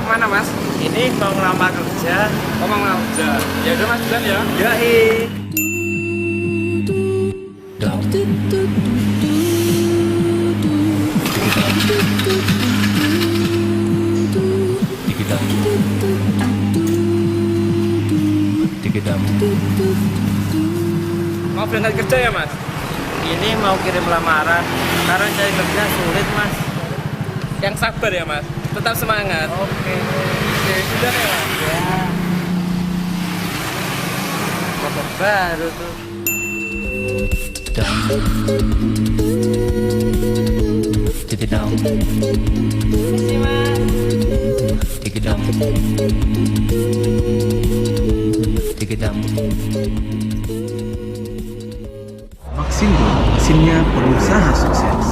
kemana mas? Ini mau ngelamar kerja. Oh mau ngelamar kerja. Ya udah mas duluan ya. Yoi. Mau berangkat kerja ya mas? Ini mau kirim lamaran. Karena cari kerja sulit, Mas. Yang sabar ya mas. Tetap semangat. Oke. Oke, sudah ya mas. Ya. Motor baru tuh. Misi, Mas. Maxindo, mesinnya pengusaha sukses.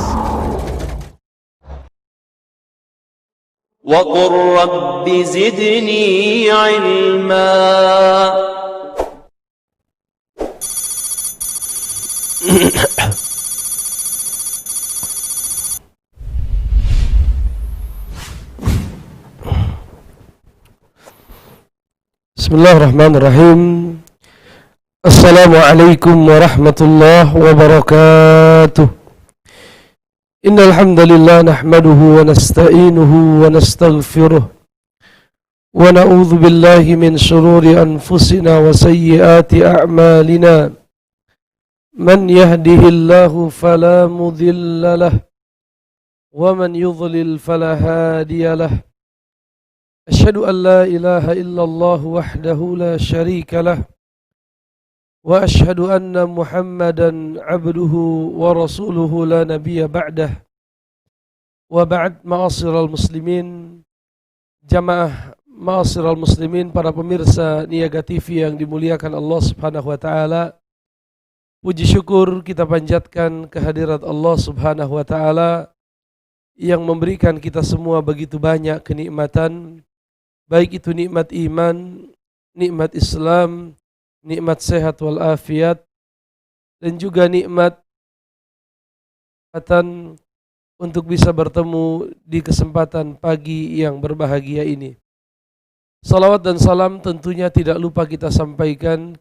وقل رب زدني علما Bismillahirrahmanirrahim. Assalamualaikum warahmatullahi wabarakatuh. Innal hamdalillah nahmaduhu wa nasta'inuhu wa nastaghfiruh wa na'udzu billahi min shururi anfusina wa sayyiati a'malina. Man yahdihillahu fala mudilla lahu wa man yudlil fala hadiya lahu. Asyhadu an la ilaha illallah wahdahu la syarika lah wa asyhadu anna Muhammadan abduhu wa rasuluhu la nabiyya ba'dah. Wa ba'd, ma'asyiral muslimin, jamaah ma'asyiral muslimin, para pemirsa Niaga TV yang dimuliakan Allah Subhanahu wa taala. Puji syukur kita panjatkan kehadirat Allah Subhanahu wa taala yang memberikan kita semua begitu banyak kenikmatan, baik itu nikmat iman, nikmat Islam, nikmat sehat walafiat, dan juga nikmat kesempatan untuk bisa bertemu di kesempatan pagi yang berbahagia ini. Salawat dan salam tentunya tidak lupa kita sampaikan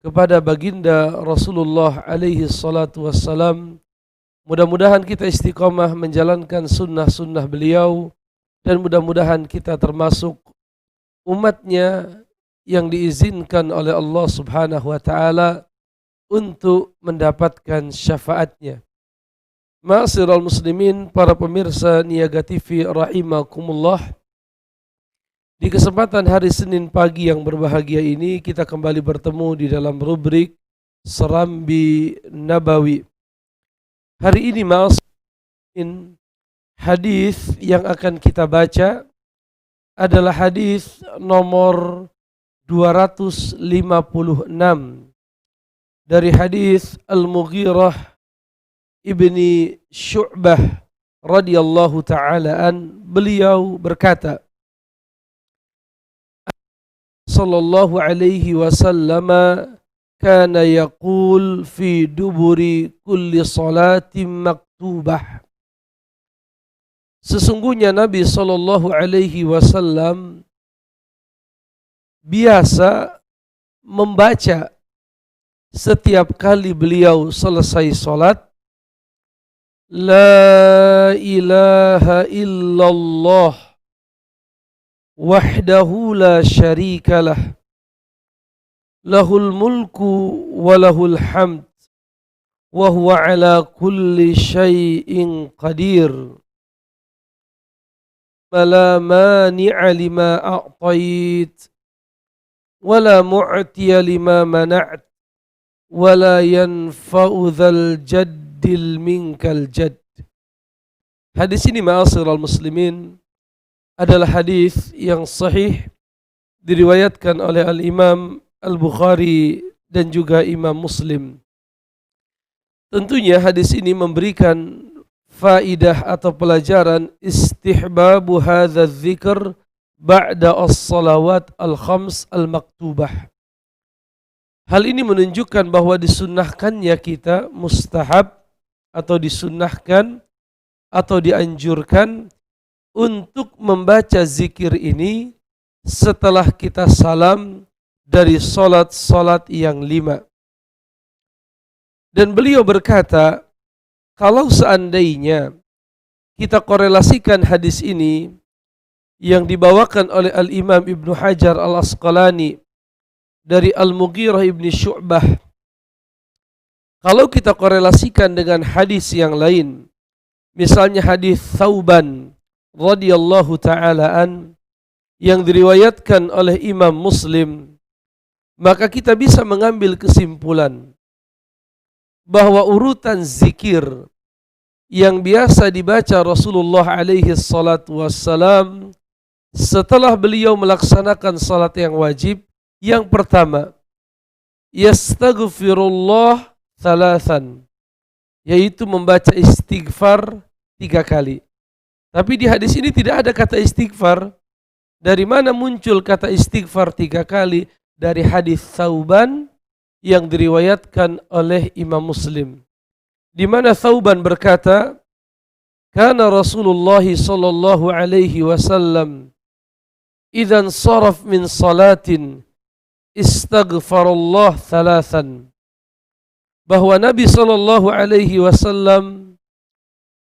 kepada baginda Rasulullah alaihi salatu wassalam. Mudah-mudahan kita istiqomah menjalankan sunnah-sunnah beliau, dan mudah-mudahan kita termasuk umatnya yang diizinkan oleh Allah Subhanahu wa taala untuk mendapatkan syafaatnya. Ma'asyiral muslimin, para pemirsa Niaga TV rahimakumullah. Di kesempatan hari Senin pagi yang berbahagia ini kita kembali bertemu di dalam rubrik Serambi Nabawi. Hari ini ma'asyiral, hadis yang akan kita baca adalah hadis nomor 256 dari hadis Al-Mughirah ibni Syu'bah radhiyallahu ta'ala an. Beliau berkata, sallallahu alaihi wasallam kana yaqul fi duburi kulli salatin maktubah. Sesungguhnya Nabi sallallahu alaihi wasallam biasa membaca setiap kali beliau selesai salat, la ilaha illallah wahdahu la syarikalah lahul mulku wa lahul hamd wa huwa ala kulli syai'in qadir. La mani'a lima a'tait wala mu'tiya lima mana'at wala yanfa'u dzal jaddil minkal jadd. Hadis ini ma'asyiral muslimin adalah hadis yang sahih, diriwayatkan oleh Al-Imam Al-Bukhari dan juga Imam Muslim. Tentunya hadis ini memberikan faidah atau pelajaran istihbabu hadza dzikr ba'da as-salawat al-khams al-maktubah. Hal ini menunjukkan bahwa disunnahkannya kita, mustahab atau disunnahkan atau dianjurkan untuk membaca zikir ini setelah kita salam dari solat-solat yang 5. Dan beliau berkata, kalau seandainya kita korelasikan hadis ini yang dibawakan oleh Al-Imam Ibnu Hajar Al-Asqalani dari Al-Mughirah ibn Syu'bah, kalau kita korelasikan dengan hadis yang lain, misalnya hadis Thauban radhiyallahu ta'ala an yang diriwayatkan oleh Imam Muslim, maka kita bisa mengambil kesimpulan bahwa urutan zikir yang biasa dibaca Rasulullah alaihi salatu wassalam setelah beliau melaksanakan salat yang wajib, yang pertama, yastaghfirullah thalathan, yaitu membaca istighfar 3 kali. Tapi di hadis ini tidak ada kata istighfar. Dari mana muncul kata istighfar 3 kali? Dari hadis Thauban yang diriwayatkan oleh Imam Muslim, di mana Thauban berkata, kana Rasulullah sallallahu alaihi wasallam idzan saraf min salatin istaghfarallah thalathan, bahwa Nabi sallallahu alaihi wasallam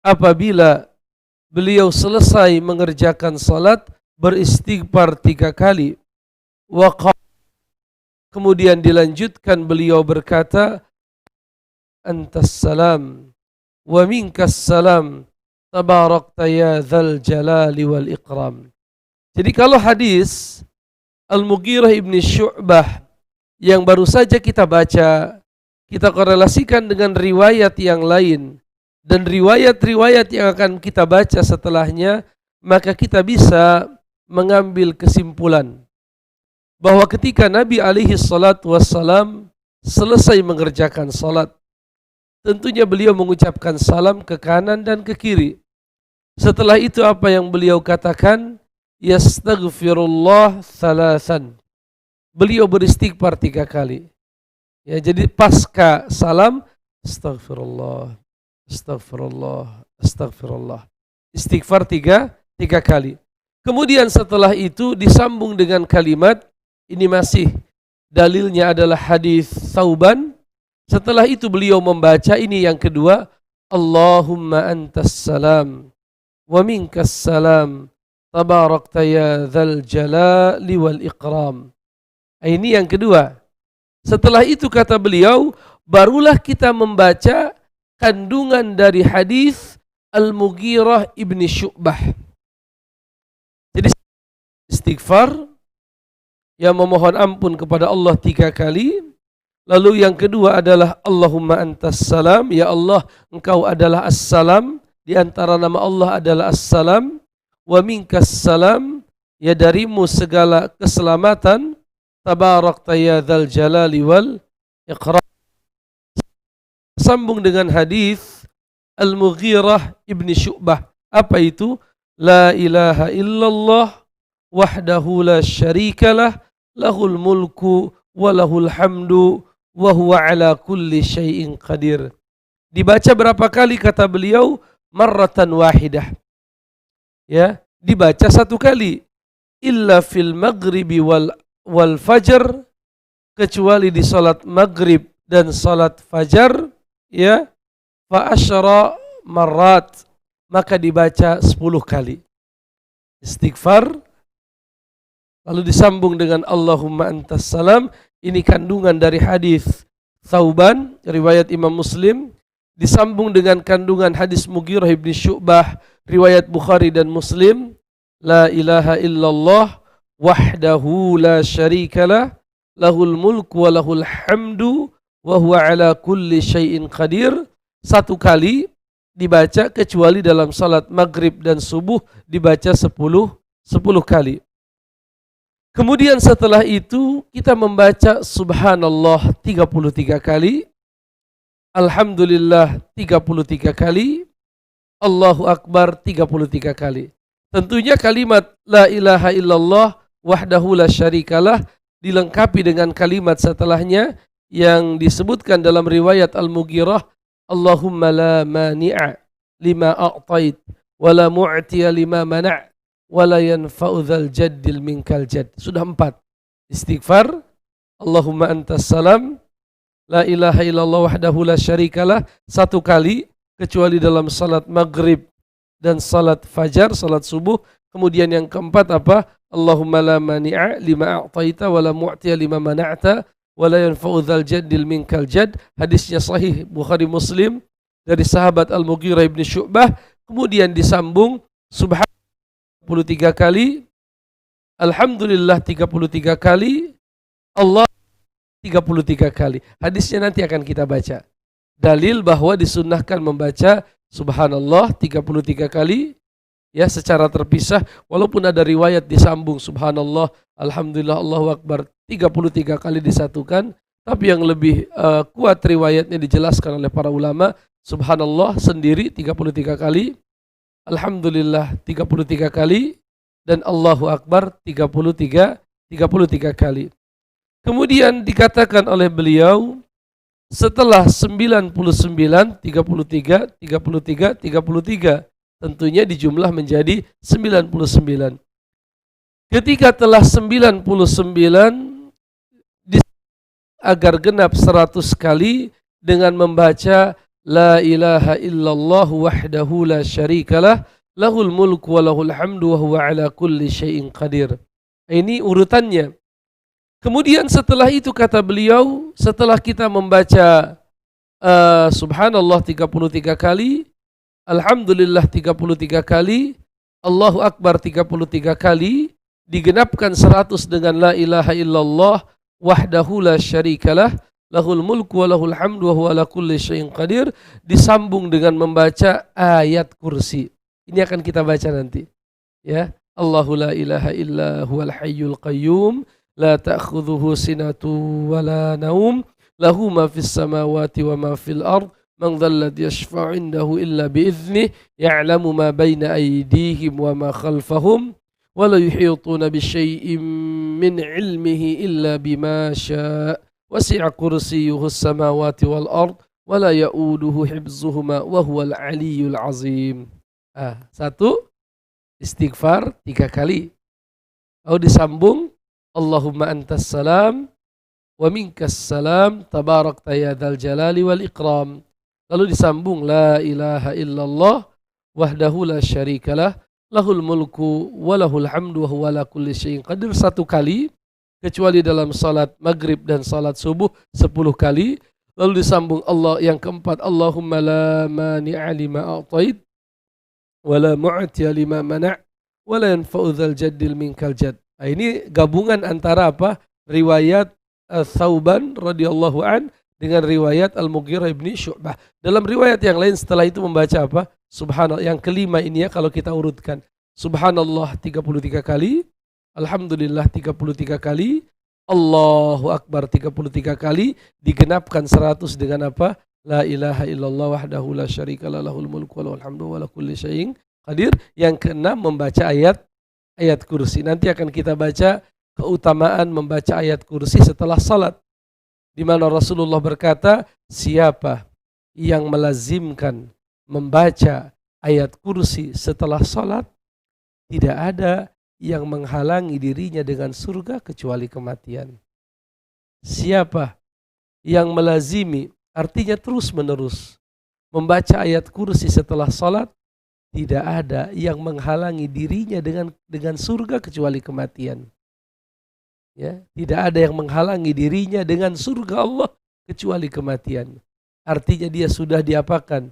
apabila beliau selesai mengerjakan salat beristighfar 3 kali. Kemudian dilanjutkan beliau berkata, antas salam wa minkas salam tabarakta ya dzal jalali wal ikram. Jadi kalau hadis Al-Mughirah ibn Syu'bah yang baru saja kita baca, kita korelasikan dengan riwayat yang lain dan riwayat-riwayat yang akan kita baca setelahnya, maka kita bisa mengambil kesimpulan bahwa ketika Nabi alaihi salatu wassalam selesai mengerjakan salat, tentunya beliau mengucapkan salam ke kanan dan ke kiri. Setelah itu apa yang beliau katakan? Yastaghfirullah thalathan. Beliau beristighfar 3 kali. Ya, jadi pasca salam, astaghfirullah, astaghfirullah, astaghfirullah. Istighfar 3 kali. Kemudian setelah itu disambung dengan kalimat, ini masih dalilnya adalah hadis Thauban. Setelah itu beliau membaca, ini yang kedua, Allahumma antas salam wa minkas salam tabarakta ya dzal jalali wal ikram. Ini yang kedua. Setelah itu kata beliau, barulah kita membaca kandungan dari hadis Al-Mughirah ibn Syu'bah. Jadi istighfar, yang memohon ampun kepada Allah 3 kali. Lalu yang kedua adalah Allahumma antas salam, ya Allah engkau adalah as-salam, di antara nama Allah adalah as-salam. Wa minkas salam, ya darimu segala keselamatan. Tabarakta ya dzal jalali wal ikram. Sambung dengan hadis Al-Mughirah ibn Syu'bah. Apa itu? La ilaha illallah wahdahu la syarikalah lahul mulku wa lahul hamdu wa huwa ala kulli syai'in qadir. Dibaca berapa kali kata beliau? Marratan wahidah. Ya, dibaca 1 kali. Illa fil maghribi wal fajr, kecuali di salat maghrib dan salat fajar, ya, fa asyara marrat, maka dibaca 10 kali. Istighfar, lalu disambung dengan Allahumma antas salam. Ini kandungan dari hadis Thauban, riwayat Imam Muslim, disambung dengan kandungan hadis Mughirah ibn Syu'bah, riwayat Bukhari dan Muslim. La ilaha illallah wahdahu la syarikalah lahul mulku wa lahul hamdu wa huwa ala kulli syai'in qadir. 1 kali dibaca, kecuali dalam salat maghrib dan subuh dibaca 10 kali. Kemudian setelah itu kita membaca subhanallah 33 kali, alhamdulillah 33 kali, Allahu akbar 33 kali. Tentunya kalimat la ilaha illallah wahdahu la syarikalah dilengkapi dengan kalimat setelahnya yang disebutkan dalam riwayat Al-Mughirah, Allahumma la mani'a lima a'tait wala mu'tiya lima mana' wala yanfa'u dzal jaddil minkal jadd. Sudah 4. Istighfar, Allahumma antas salam, la ilaha illallah wahdahu la syarikalah, 1 kali kecuali dalam salat maghrib dan salat fajar, salat subuh. Kemudian yang keempat apa? Allahumma la mani'a lima a'taita wa la mu'tiya lima mana'ta wa la yanfa'u dzal jaddil minkal jadd. Hadisnya sahih Bukhari Muslim dari sahabat Al-Mughirah bin Syu'bah. Kemudian disambung subhanallah 33 kali, alhamdulillah 33 kali, Allah 33 kali. Hadisnya nanti akan kita baca. Dalil bahwa disunnahkan membaca subhanallah 33 kali ya secara terpisah, walaupun ada riwayat disambung subhanallah, alhamdulillah, Allahu akbar 33 kali disatukan, tapi yang lebih kuat riwayatnya dijelaskan oleh para ulama, subhanallah sendiri 33 kali, alhamdulillah 33 kali, dan Allahu akbar 33 kali. Kemudian dikatakan oleh beliau setelah 99, 33, tentunya dijumlah menjadi 99. Ketika telah 99 agar genap 100 kali dengan membaca la ilaha illallah wahdahu la syarikalah lahul mulku wa lahul hamdu wa huwa ala kulli syai'in qadir. Ini urutannya. Kemudian setelah itu kata beliau, setelah kita membaca subhanallah 33 kali, alhamdulillah 33 kali, Allahu akbar 33 kali, digenapkan 100 dengan la ilaha illallah wahdahu la syarikalah lahul mulku wa lahul hamdu wa huwa ala kulli syai'in qadir, disambung dengan membaca ayat kursi. Ini akan kita baca nanti. Ya, Allahu la ilaha illa huwal hayyul qayyum la ta'khudhuhu sinatu wa la naum lahu ma fis samawati wa ma fil ard man dhal ladzi yashfa'u 'indahu illa bi idznih ya'lamu ma baina aydihim wa ma khalfahum wa la yuhituna bi syai'in min 'ilmihi illa bima syaa' wasi'a kursiyyuhu as-samawati wal ard wa la ya'uduhu hifdzuhuma wa huwal 'aliyyul 'azim. 1 istighfar 3 kali. Lalu disambung Allahumma antas salam wa minkas salam tabarakta ya dzal jalali wal ikram. Lalu disambung la ilaha illallah wahdahu la syarikalah lahul mulku wa lahul hamdu wa huwa ala kulli syai'in qadir 1 kali, kecuali dalam salat maghrib dan salat subuh 10 kali. Lalu disambung Allah yang keempat, Allahumma la mani'a lima a'tait wa la mu'tiya lima mana' wa la yanfa'u dzal jaddil minkal jadd. Nah, ini gabungan antara apa? Riwayat Thauban radhiyallahu an dengan riwayat Al-Mughirah bin Syu'bah. Dalam riwayat yang lain setelah itu membaca apa? Subhanallah. Yang kelima ini ya kalau kita urutkan. Subhanallah 33 kali, alhamdulillah 33 kali, Allahu akbar 33 kali, digenapkan 100 dengan apa? La ilaha illallah wahdahu la syarikalah lahul mulku wa lahul hamdu wa ala kulli syai'in qadir. Yang keenam membaca ayat kursi. Nanti akan kita baca keutamaan membaca ayat kursi setelah salat, di mana Rasulullah berkata, siapa yang melazimkan membaca ayat kursi setelah salat, tidak ada yang menghalangi dirinya dengan surga kecuali kematian. Siapa yang melazimi, artinya terus menerus membaca ayat kursi setelah salat, tidak ada yang menghalangi dirinya dengan surga kecuali kematian. Ya, tidak ada yang menghalangi dirinya dengan surga Allah kecuali kematian. Artinya dia sudah diapakan?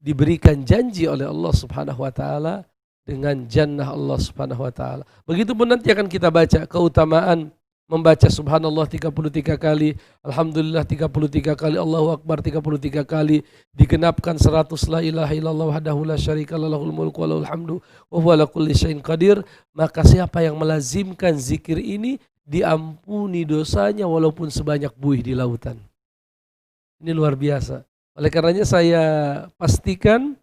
Diberikan janji oleh Allah Subhanahu wa taala dengan jannah Allah Subhanahu wa taala. Begitupun nanti akan kita baca keutamaan membaca subhanallah 33 kali, alhamdulillah 33 kali, Allahu akbar 33 kali, digenapkan 100 la ilaha illallah wahdahu la syarikalah lahul mulku wa lahul hamdu wa huwa ala kulli syai'in qadir. Maka siapa yang melazimkan zikir ini diampuni dosanya walaupun sebanyak buih di lautan. Ini luar biasa. Oleh karenanya saya pastikan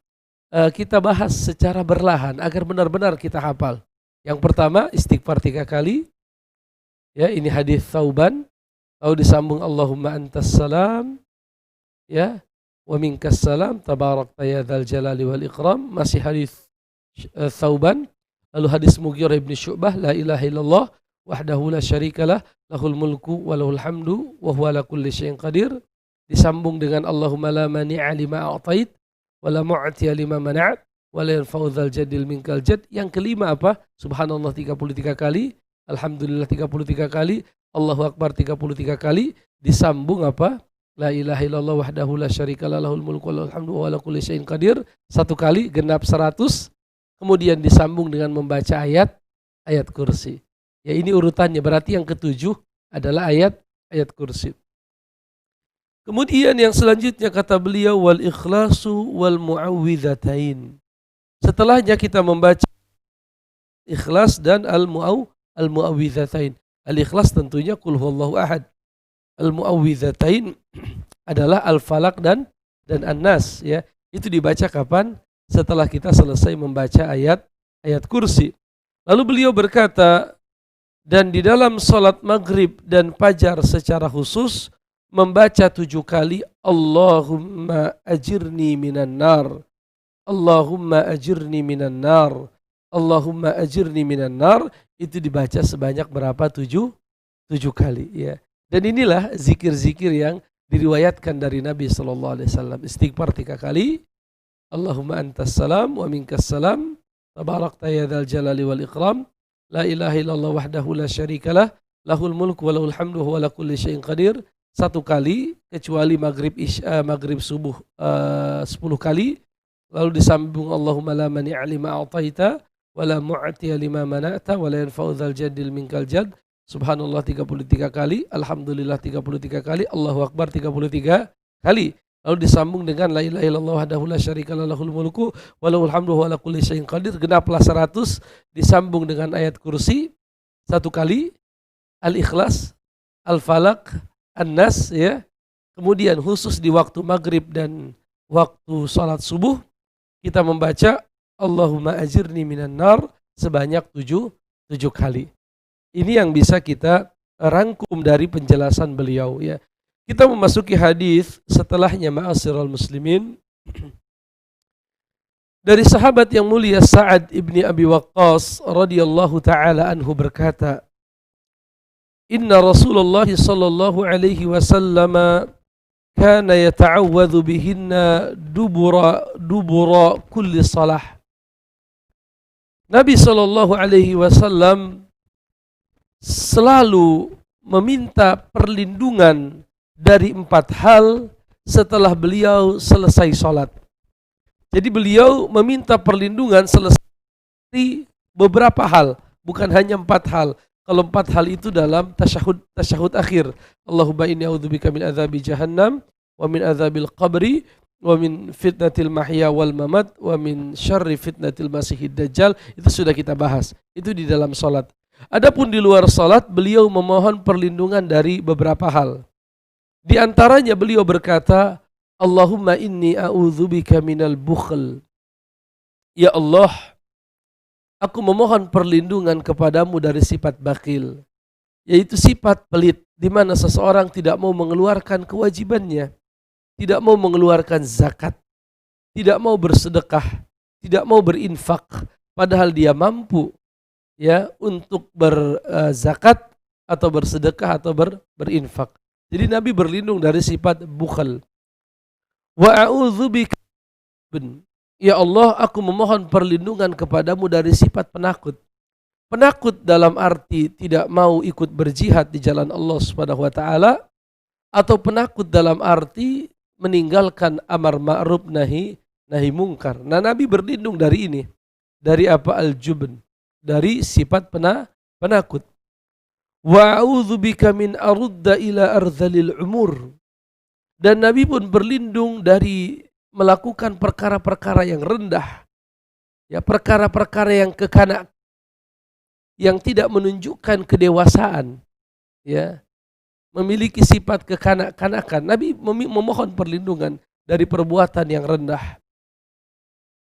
kita bahas secara berlahan agar benar-benar kita hafal. Yang pertama istighfar 3 kali. Ya, ini hadis Thauban. Lalu disambung Allahumma antas salam, ya, wa minkas salam tabarakta ya dzal jalali wal ikram. Masih hadis Thauban. Lalu hadis Mughirah bin Syu'bah, la ilaha illallah wahdahu la syarikalah lahul mulku wa lahul hamdu wa huwa ala kulli syai'in qadir. Disambung dengan Allahumma la mani'a lima a'tait wa la mu'tiya lima mana'at wa la yanfa'u dzal jaddil minkal jadd. Yang kelima apa? Subhanallah 33 kali, alhamdulillah 33 kali, Allahu akbar 33 kali. Disambung apa? La ilaha illallah wahdahu la syarikalah lahul mulku wa lahul hamdu wa ala kulli syai'in qadir. Satu kali genap 100. Kemudian disambung dengan membaca ayat kursi. Ya, ini urutannya, berarti yang ketujuh adalah ayat kursi. Kemudian yang selanjutnya kata beliau wal ikhlasu wal muawwidzatain. Setelahnya kita membaca ikhlas dan al muawwidzatain. Al ikhlas tentunya qul huwallahu ahad. Al muawwidzatain adalah al falaq dan an-nas, ya. Itu dibaca kapan? Setelah kita selesai membaca ayat kursi. Lalu beliau berkata, dan di dalam salat maghrib dan fajar secara khusus membaca 7 kali Allahumma ajirni minan nar, Allahumma ajirni minan nar, Allahumma ajirni minan nar. Itu dibaca sebanyak berapa? 7 kali, ya. Dan inilah zikir-zikir yang diriwayatkan dari Nabi SAW. Istighfar 3 kali, Allahumma antas salam wa minkas salam tabarakta ya dzal jalali wal ikram, la ilaha illallah wahdahu la syarikalah lahul mulku wa lahul hamdu wa ala kulli syai'in qadir. 1 kali, kecuali maghrib subuh 10 kali. Lalu disambung Allahumma la mani'a lima a'taita wa la mu'tiya lima mana'ta wa la yanfa'u dzal jaddil minkal jadd. Subhanallah 33 kali, alhamdulillah 33 kali, Allahu akbar 33 kali. Lalu disambung dengan la ilaha illallah wahdahu la syarikalah lahul mulku wa lahul hamdu wa ala kulli syai'in qadir. Genaplah 100. Disambung dengan ayat kursi 1 kali, al-ikhlas, al-falaq, an-nas, ya. Kemudian khusus di waktu maghrib dan waktu salat subuh kita membaca Allahumma ajirni minan nar sebanyak 7 kali. Ini yang bisa kita rangkum dari penjelasan beliau, ya. Kita memasuki hadis setelahnya, ma'asyiral muslimin. Dari sahabat yang mulia Sa'ad ibni Abi Waqqas radhiyallahu taala anhu berkata, Inna Rasulullah sallallahu alaihi wasallam kana yata'awwadhu bihinna dubura kulli salah. Nabi sallallahu alaihi wasallam selalu meminta perlindungan dari 4 hal setelah beliau selesai sholat. Jadi beliau meminta perlindungan selesai dari beberapa hal, bukan hanya 4 hal. Kalau 4 hal itu dalam tasyahud akhir. Allahumma inni a'udzubika min adzabi jahannam wa min adzabil qabri wa min fitnatil mahya wal mamat wa min syarri fitnatil masihid dajjal. Itu sudah kita bahas. Itu di dalam sholat. Adapun di luar sholat, beliau memohon perlindungan dari beberapa hal. Di antaranya beliau berkata, Allahumma inni a'udzubika minal bukhl. Ya Allah, aku memohon perlindungan kepadamu dari sifat bakhil, yaitu sifat pelit, di mana seseorang tidak mau mengeluarkan kewajibannya, tidak mau mengeluarkan zakat, tidak mau bersedekah, tidak mau berinfak, padahal dia mampu, ya, untuk berzakat atau bersedekah atau berinfak. Jadi Nabi berlindung dari sifat bukhal. Wa a'udzubika, ya Allah, aku memohon perlindungan kepadamu dari sifat penakut. Penakut dalam arti tidak mau ikut berjihad di jalan Allah Subhanahu wa taala, atau penakut dalam arti meninggalkan amar ma'ruf nahi mungkar. Nah, Nabi berlindung dari ini. Dari apa? Al-jubn, dari sifat penakut. Wa a'udzubika min arudda ila ardhalil umur. Dan Nabi pun berlindung dari melakukan perkara-perkara yang rendah, ya, perkara-perkara yang yang tidak menunjukkan kedewasaan, ya, memiliki sifat kekanak-kanakan. Nabi memohon perlindungan dari perbuatan yang rendah.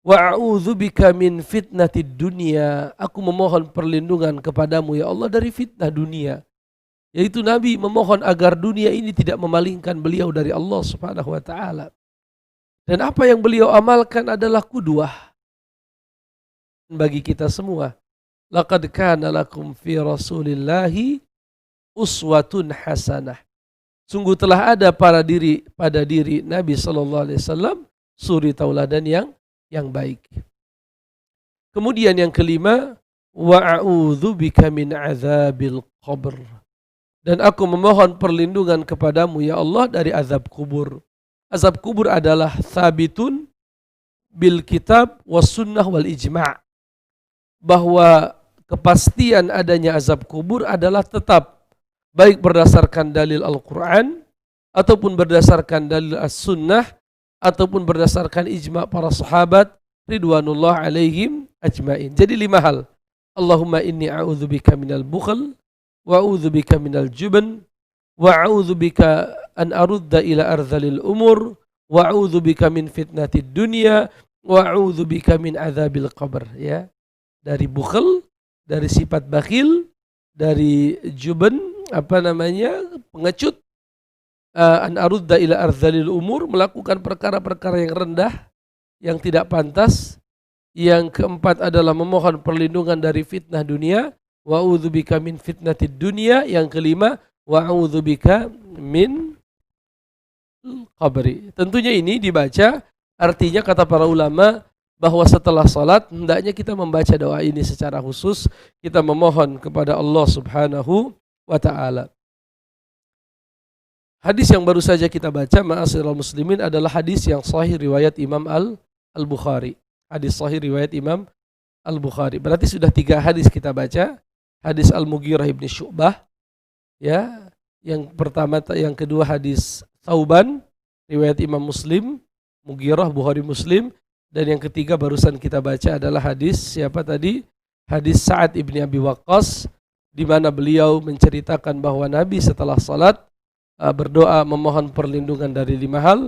Wa a'udzubika min fitnatid dunya. Aku memohon perlindungan kepadamu ya Allah dari fitnah dunia. Yaitu Nabi memohon agar dunia ini tidak memalingkan beliau dari Allah Subhanahu wa taala. Dan apa yang beliau amalkan adalah qudwah bagi kita semua. Laqad kana lakum fi Rasulillahi uswatun hasanah. Sungguh telah ada pada diri Nabi sallallahu alaihi wasallam suri tauladan yang baik. Kemudian yang kelima, wa a'udzu bika min adzabil qabr. Dan aku memohon perlindungan kepadamu ya Allah dari azab kubur. Azab kubur adalah sabitun bil kitab was sunnah wal ijma'. Bahwa kepastian adanya azab kubur adalah tetap, baik berdasarkan dalil Al-Quran ataupun berdasarkan dalil As-Sunnah ataupun berdasarkan ijma' para sahabat ridwanullah alaihim ajma'in. Jadi 5 hal. Allahumma inni a'udzubika minal bukhl wa a'udzubika minal jubn wa a'udzubika an arudda ila ardhalil umur wa a'udzubika min fitnatid dunya wa a'udzubika min adzabil qabr. Ya, dari bukhl, dari sifat bakhil, dari jubn, pengecut, an arudda ila ardhalil umur, melakukan perkara-perkara yang rendah, yang tidak pantas. Yang keempat adalah memohon perlindungan dari fitnah dunia, wa a'udzubika min fitnatid dunya. Yang kelima, wa a'udzubika min qabri. Tentunya ini dibaca, artinya kata para ulama bahwa setelah salat hendaknya kita membaca doa ini secara khusus, kita memohon kepada Allah Subhanahu wa taala. Hadis yang baru saja kita baca, ma'asyiral muslimin, adalah hadis yang sahih riwayat Imam Al-Bukhari. Hadis sahih riwayat Imam Al-Bukhari. Berarti sudah 3 hadis kita baca. Hadis Al-Mughirah ibn Syu'bah, ya, yang pertama, yang kedua hadis Thauban riwayat Imam Muslim, Mughirah Bukhari Muslim, dan yang ketiga barusan kita baca adalah hadis siapa tadi? Hadis Sa'ad ibn Abi Waqqas, di mana beliau menceritakan bahwa Nabi setelah salat berdoa memohon perlindungan dari 5 hal,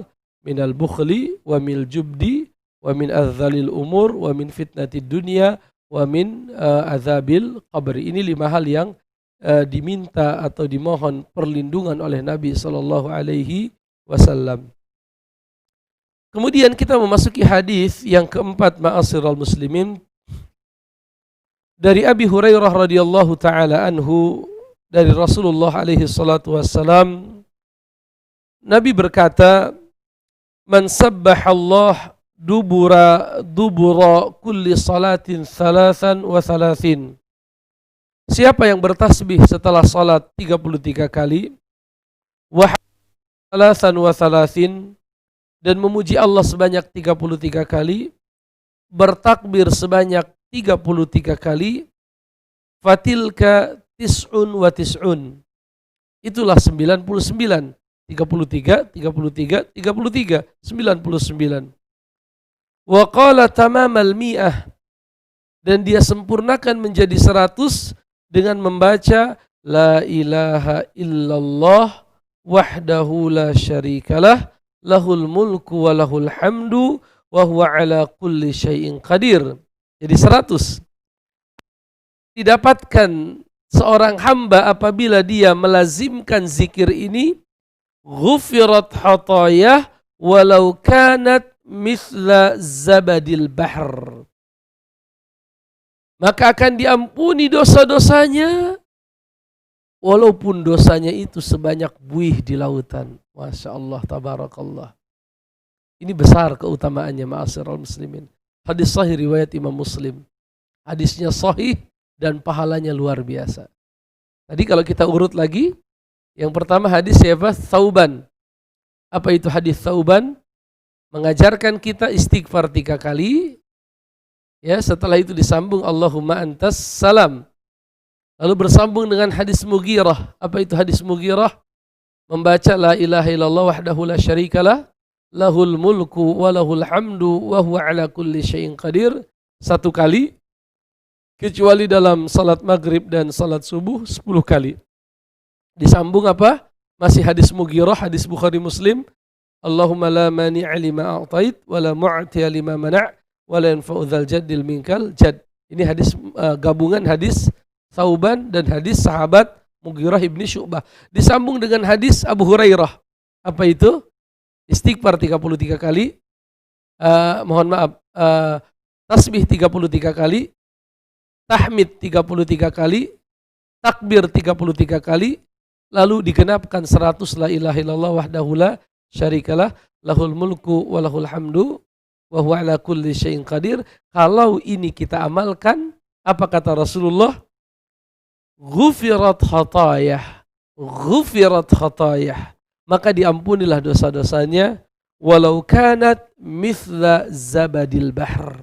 minal bukhli wa mil jubdi wa min adzalil umur wa min fitnatid dunya wa min azabil qabri. Ini 5 hal yang diminta atau dimohon perlindungan oleh Nabi sallallahu alaihi wasallam. Kemudian kita memasuki hadis yang keempat, ma'asyiral muslimin, dari Abi Hurairah radhiyallahu taala anhu, dari Rasulullah alaihi salatu wassalam, Nabi berkata, man sabbahallah dubura kulli salatin 33. Siapa yang bertasbih setelah salat 33 kali, wa 33, dan memuji Allah sebanyak 33 kali, bertakbir sebanyak 33 kali, fatilka tis'un wa tis'un, itulah 99. 33, 33, 33, 99. Wa qala tamamal mi'ah, dan dia sempurnakan menjadi 100 dengan membaca la ilaha illallah wahdahu la syarikalah lahul mulku wa lahul hamdu wa huwa ala kulli syai'in qadir. Jadi 100. Didapatkan seorang hamba apabila dia melazimkan zikir ini, ghufirat khatayah walau kanat mithla zabadil bahr, maka akan diampuni dosa-dosanya walaupun dosanya itu sebanyak buih di lautan. Masya Allah, tabarakallah. Ini besar keutamaannya, ma'asyiral muslimin. Hadis sahih riwayat Imam Muslim. Hadisnya sahih dan pahalanya luar biasa. Tadi kalau kita urut lagi, yang pertama hadis siapa? Thauban. Apa itu hadis Thauban? Mengajarkan kita istighfar 3 kali. Ya, setelah itu disambung Allahumma antas salam. Lalu bersambung dengan hadis Mughirah. Apa itu hadis Mughirah? Membaca la ilaha illallah wahdahu la syarikalah lahul mulku wa lahul hamdu wa huwa ala kulli syai'in qadir 1 kali, kecuali dalam salat maghrib dan salat subuh 10 kali. Disambung apa? Masih hadis Mughirah, hadis Bukhari Muslim. Allahumma la mani'a lima a'tait wa la mu'tiya lima mana' wa la yanfa'u dzal jaddil minkal jadd. Ini hadis gabungan hadis Thauban dan hadis sahabat Mughirah ibni Syu'bah. Disambung dengan hadis Abu Hurairah. Apa itu? Istighfar 33 kali, mohon maaf, tasbih 33 kali, tahmid 33 kali, takbir 33 kali, lalu digenapkan 100 la ilaha illallah wahdahu la syarikalah, lahul mulku wa lahul hamdu wa huwa ala kulli syai'in qadir. Kalau ini kita amalkan, apa kata Rasulullah? Ghufirat khatayah, ghufirat khatayah, maka diampunilah dosa-dosanya, walau kanat mithla zabadil bahr,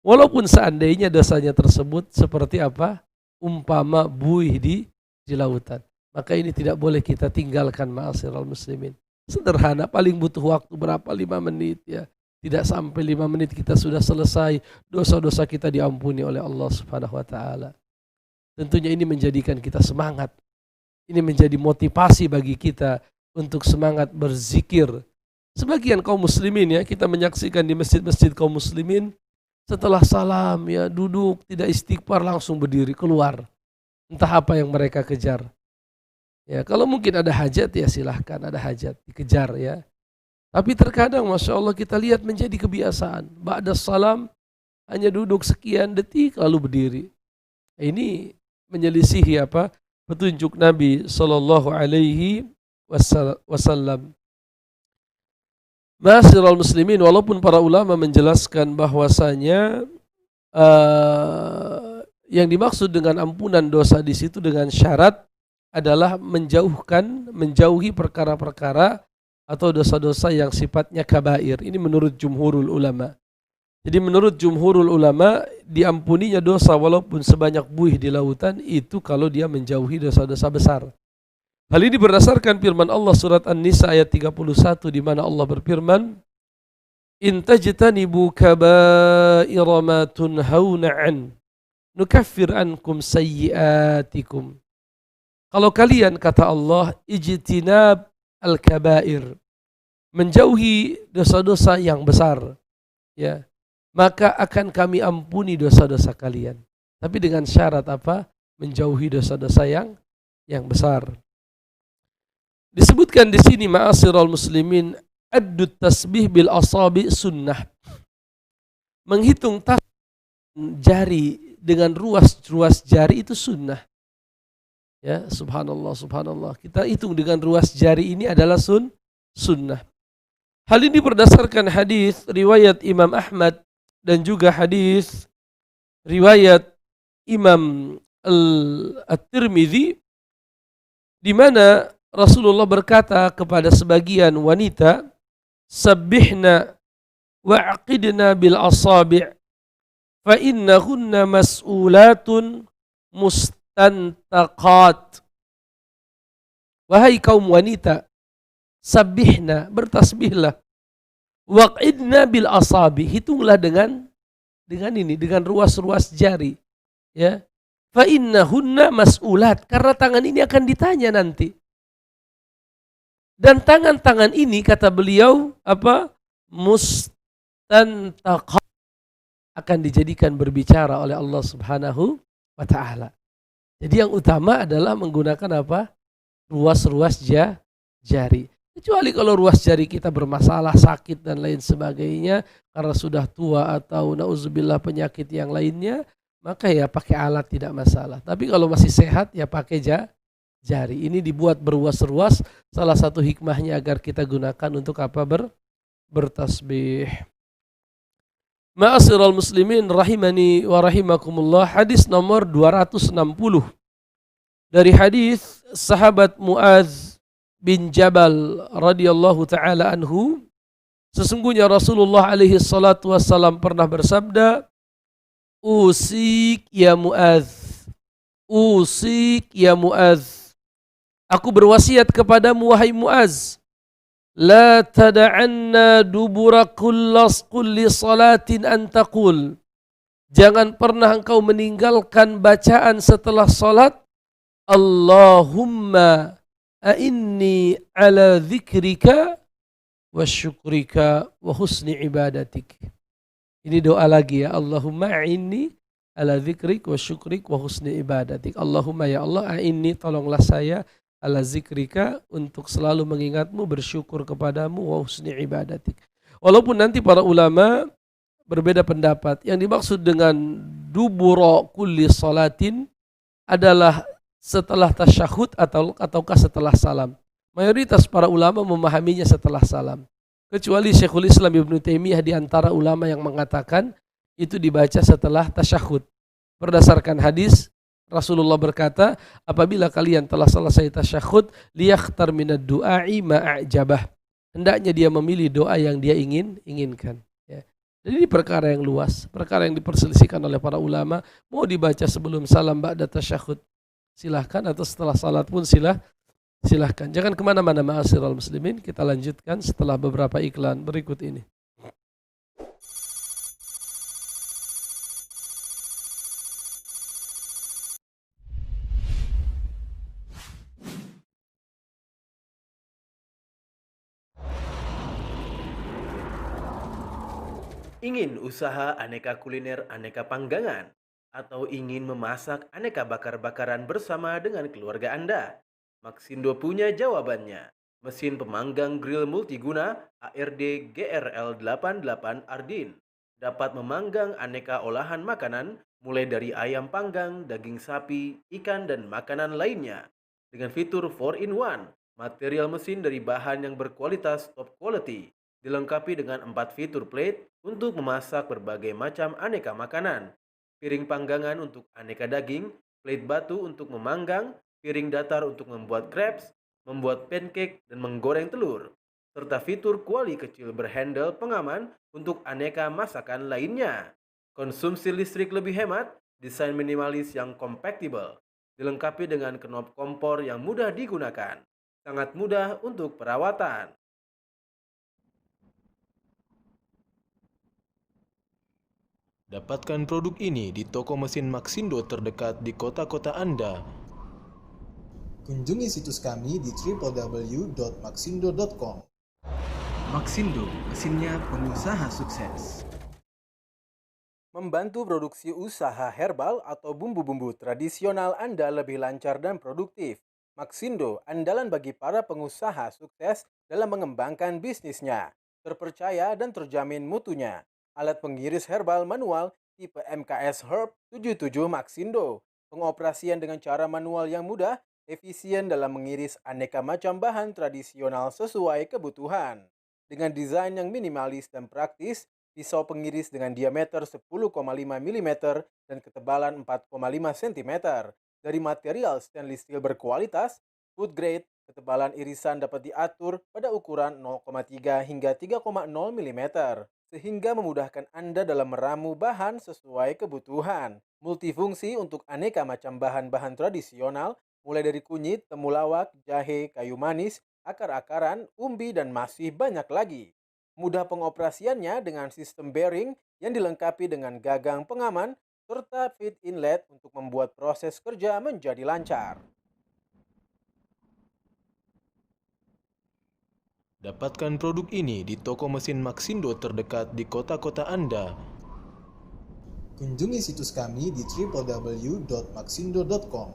walaupun seandainya dosanya tersebut seperti apa? Umpama buih di lautan. Maka ini tidak boleh kita tinggalkan, ma'asyiral muslimin. Sederhana, paling butuh waktu berapa? 5 menit ya. Tidak sampai 5 menit kita sudah selesai, dosa-dosa kita diampuni oleh Allah Subhanahu wa taala. Tentunya ini menjadikan kita semangat. Ini menjadi motivasi bagi kita untuk semangat berzikir. Sebagian kaum muslimin ya, kita menyaksikan di masjid-masjid kaum muslimin, setelah salam ya duduk, tidak istighfar, langsung berdiri keluar. Entah apa yang mereka kejar. Ya, kalau mungkin ada hajat ya silahkan, ada hajat dikejar ya. Tapi terkadang Masya Allah kita lihat menjadi kebiasaan. Ba'da salam hanya duduk sekian detik lalu berdiri. Ini menyelisihi apa? Petunjuk Nabi Sallallahu Alaihi Wasallam. Ma'asyiral muslimin, walaupun para ulama menjelaskan bahwasanya yang dimaksud dengan ampunan dosa di situ dengan syarat adalah menjauhi perkara-perkara atau dosa-dosa yang sifatnya kabair. Ini menurut jumhurul ulama. Jadi menurut jumhurul ulama, diampuninya dosa walaupun sebanyak buih di lautan itu kalau dia menjauhi dosa-dosa besar. Hal ini berdasarkan firman Allah surat An-Nisa ayat 31 di mana Allah berfirman, "In tajtanibu kaba'ira ma tunhauna an, nukaffir ankum sayyi'atikum." Kalau kalian, kata Allah, ijtinab al-kabair, menjauhi dosa-dosa yang besar, ya, maka akan kami ampuni dosa-dosa kalian. Tapi dengan syarat apa? Menjauhi dosa-dosa yang besar. Disebutkan di sini, ma'asyiral muslimin, addu tasbih bil asabi sunnah. Menghitung jari dengan ruas-ruas jari itu sunnah. Ya, subhanallah, subhanallah. Kita hitung dengan ruas jari ini adalah sunnah. Hal ini berdasarkan hadis riwayat Imam Ahmad dan juga hadis riwayat Imam At-Tirmidzi di mana Rasulullah berkata kepada sebagian wanita, "Sabbihna wa'aqidna bil asabi' fa innahunna mas'ulatun mustantaqat." Wahai kaum wanita, sabbihna, bertasbihlah, waqidna bil asabi, hitunglah dengan ruas-ruas jari, ya. Fa innahunna mas'ulat, karena tangan ini akan ditanya nanti. Dan tangan-tangan ini, kata beliau, apa? Mustantaqat, akan dijadikan berbicara oleh Allah Subhanahu wa ta'ala. Jadi yang utama adalah menggunakan apa? Ruas-ruas jari. Kecuali kalau ruas jari kita bermasalah, sakit dan lain sebagainya, karena sudah tua atau na'udzubillah penyakit yang lainnya, maka ya pakai alat tidak masalah. Tapi kalau masih sehat ya pakai jari. Ini dibuat berruas-ruas, salah satu hikmahnya agar kita gunakan untuk apa? Bertasbih. Ma'asyiral muslimin rahimani wa rahimakumullah, hadis nomor 260. Dari hadis sahabat Mu'adz bin Jabal radhiyallahu taala anhu, sesungguhnya Rasulullah alaihi salatu wassalam pernah bersabda, "Usik ya Mu'adz, usik ya Mu'adz, aku berwasiat kepadamu wahai Mu'adz, la tada'anna dubura kulli salatin an taqul, jangan pernah engkau meninggalkan bacaan setelah salat, Allahumma a'inni ala dzikrika wa syukrika wa husni ibadatik." Ini doa lagi ya, Allahumma a'inni ala dzikrik wa syukrik wa husni ibadatik. Allahumma ya Allah, a'inni, tolonglah saya, ala zikrika, untuk selalu mengingatmu, bersyukur kepadamu, wa husni ibadatik, Walaupun nanti para ulama berbeda pendapat. Yang dimaksud dengan dubura kulli salatin adalah setelah tasyahud ataukah setelah salam. Mayoritas para ulama memahaminya setelah salam. Kecuali Syekhul Islam Ibnu Taimiyah di antara ulama yang mengatakan itu dibaca setelah tasyahud. Berdasarkan hadis Rasulullah berkata, apabila kalian telah selesai tasyahud, liyakhtar minad du'a'i ma'ajabah. Hendaknya dia memilih doa yang dia inginkan. Ya. Jadi ini perkara yang luas, perkara yang diperselisihkan oleh para ulama. Mau dibaca sebelum salam ba'da tasyahud, silahkan, atau setelah salat pun silahkan. Jangan kemana-mana ma'asyiral muslimin. Kita lanjutkan setelah beberapa iklan berikut ini. Ingin usaha aneka kuliner aneka panggangan? Atau ingin memasak aneka bakar-bakaran bersama dengan keluarga Anda? Maxindo punya jawabannya. Mesin pemanggang grill multiguna ARD GRL88 Ardin dapat memanggang aneka olahan makanan mulai dari ayam panggang, daging sapi, ikan, dan makanan lainnya. Dengan fitur 4-in-1, material mesin dari bahan yang berkualitas top quality, dilengkapi dengan 4 fitur plate untuk memasak berbagai macam aneka makanan. Piring panggangan untuk aneka daging, plate batu untuk memanggang, piring datar untuk membuat crepes, membuat pancake, dan menggoreng telur, serta fitur kuali kecil berhandle pengaman untuk aneka masakan lainnya. Konsumsi listrik lebih hemat, desain minimalis yang compactable, dilengkapi dengan knob kompor yang mudah digunakan, sangat mudah untuk perawatan. Dapatkan produk ini di toko mesin Maxindo terdekat di kota-kota Anda. Kunjungi situs kami di www.maxindo.com. Maxindo, mesinnya pengusaha sukses. Membantu produksi usaha herbal atau bumbu-bumbu tradisional Anda lebih lancar dan produktif. Maxindo, andalan bagi para pengusaha sukses dalam mengembangkan bisnisnya. Terpercaya dan terjamin mutunya. Alat pengiris herbal manual tipe MKS Herb 77 Maxindo. Pengoperasian dengan cara manual yang mudah, efisien dalam mengiris aneka macam bahan tradisional sesuai kebutuhan. Dengan desain yang minimalis dan praktis, pisau pengiris dengan diameter 10,5 mm dan ketebalan 4,5 cm dari material stainless steel berkualitas, food grade, ketebalan irisan dapat diatur pada ukuran 0,3 hingga 3,0 mm. Sehingga memudahkan Anda dalam meramu bahan sesuai kebutuhan. Multifungsi untuk aneka macam bahan-bahan tradisional, mulai dari kunyit, temulawak, jahe, kayu manis, akar-akaran, umbi, dan masih banyak lagi. Mudah pengoperasiannya dengan sistem bearing yang dilengkapi dengan gagang pengaman, serta feed inlet untuk membuat proses kerja menjadi lancar. Dapatkan produk ini di toko mesin Maxindo terdekat di kota-kota Anda. Kunjungi situs kami di www.maxindo.com.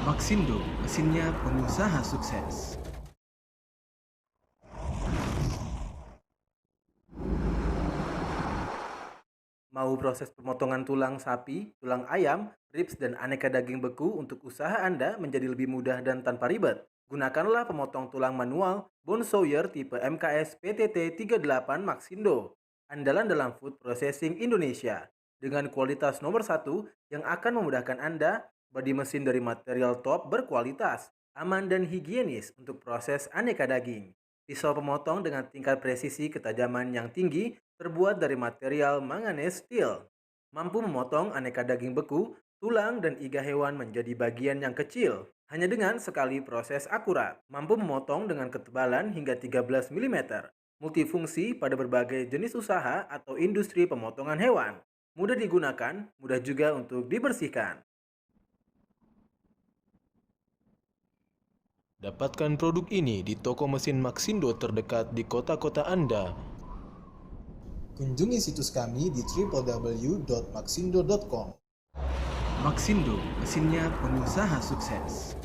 Maxindo, mesinnya pengusaha sukses. Mau proses pemotongan tulang sapi, tulang ayam, ribs, dan aneka daging beku untuk usaha Anda menjadi lebih mudah dan tanpa ribet? Gunakanlah pemotong tulang manual Bone Sawyer tipe MKS PTT 38 Maxindo, andalan dalam food processing Indonesia, dengan kualitas nomor 1 yang akan memudahkan Anda body mesin dari material top berkualitas, aman dan higienis untuk proses aneka daging. Pisau pemotong dengan tingkat presisi ketajaman yang tinggi terbuat dari material manganese steel, mampu memotong aneka daging beku, tulang, dan iga hewan menjadi bagian yang kecil hanya dengan sekali proses akurat, mampu memotong dengan ketebalan hingga 13 mm, multifungsi pada berbagai jenis usaha atau industri pemotongan hewan, mudah digunakan, mudah juga untuk dibersihkan. Dapatkan produk ini di toko mesin Maxindo terdekat di kota-kota Anda. Kunjungi situs kami di www.maxindo.com. Maxindo, mesinnya pengusaha sukses.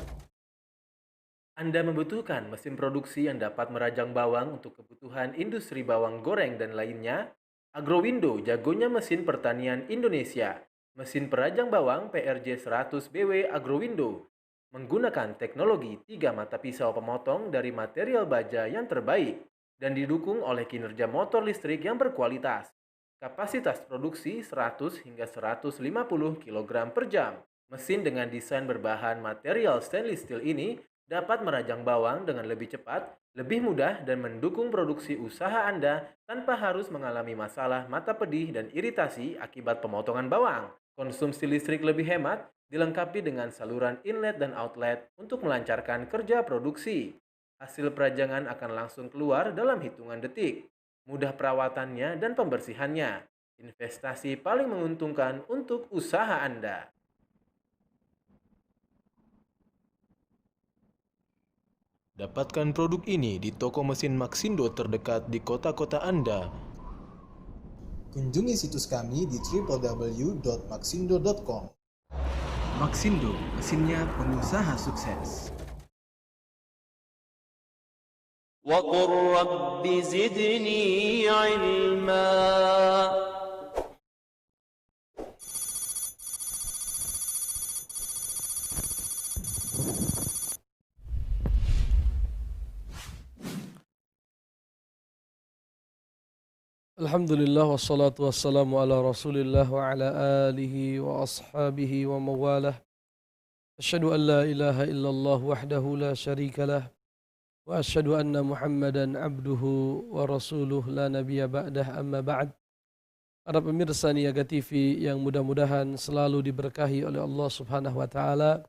Anda membutuhkan mesin produksi yang dapat merajang bawang untuk kebutuhan industri bawang goreng dan lainnya? Agrowindo jagonya mesin pertanian Indonesia. Mesin perajang bawang PRJ 100 BW Agrowindo menggunakan teknologi 3 mata pisau pemotong dari material baja yang terbaik dan didukung oleh kinerja motor listrik yang berkualitas. Kapasitas produksi 100 hingga 150 kg per jam. Mesin dengan desain berbahan material stainless steel ini dapat merajang bawang dengan lebih cepat, lebih mudah, dan mendukung produksi usaha Anda tanpa harus mengalami masalah mata pedih dan iritasi akibat pemotongan bawang. Konsumsi listrik lebih hemat, dilengkapi dengan saluran inlet dan outlet untuk melancarkan kerja produksi. Hasil perajangan akan langsung keluar dalam hitungan detik. Mudah perawatannya dan pembersihannya. Investasi paling menguntungkan untuk usaha Anda. Dapatkan produk ini di toko mesin Maxindo terdekat di kota-kota Anda. Kunjungi situs kami di www.maxindo.com. Maxindo, mesinnya pengusaha sukses. وقل رب زدني علما Alhamdulillah wassalatu wassalamu ala rasulillah wa ala alihi wa ashabihi wa mawalah. Asyhadu an la ilaha illallah wahdahu la syarika lah. Wa asyhadu anna Muhammadan abduhu wa rasuluh la nabiyya ba'dah amma ba'd. Para pemirsa Niaga TV yang mudah-mudahan selalu diberkahi oleh Allah Subhanahu wa taala.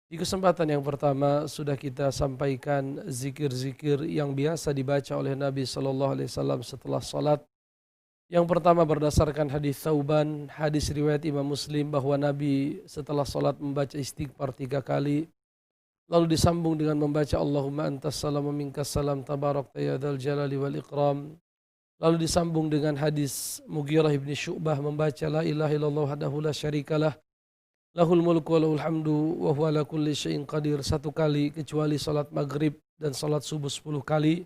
Di kesempatan yang pertama sudah kita sampaikan zikir-zikir yang biasa dibaca oleh Nabi sallallahu alaihi wasallam setelah salat. Yang pertama berdasarkan hadis Thauban, hadis riwayat Imam Muslim bahwa Nabi setelah salat membaca istighfar 3 kali. Lalu disambung dengan membaca Allahumma antas salam wa minkas salam tabarakta ya dzal jalali wal ikram. Lalu disambung dengan hadis Mughirah bin Syu'bah membaca la ilaha illallah wahdahu la syarikalah lahul mulku wa lahul hamdu wa huwa ala kulli syai'in qadir 1 kali kecuali salat maghrib dan salat subuh 10 kali.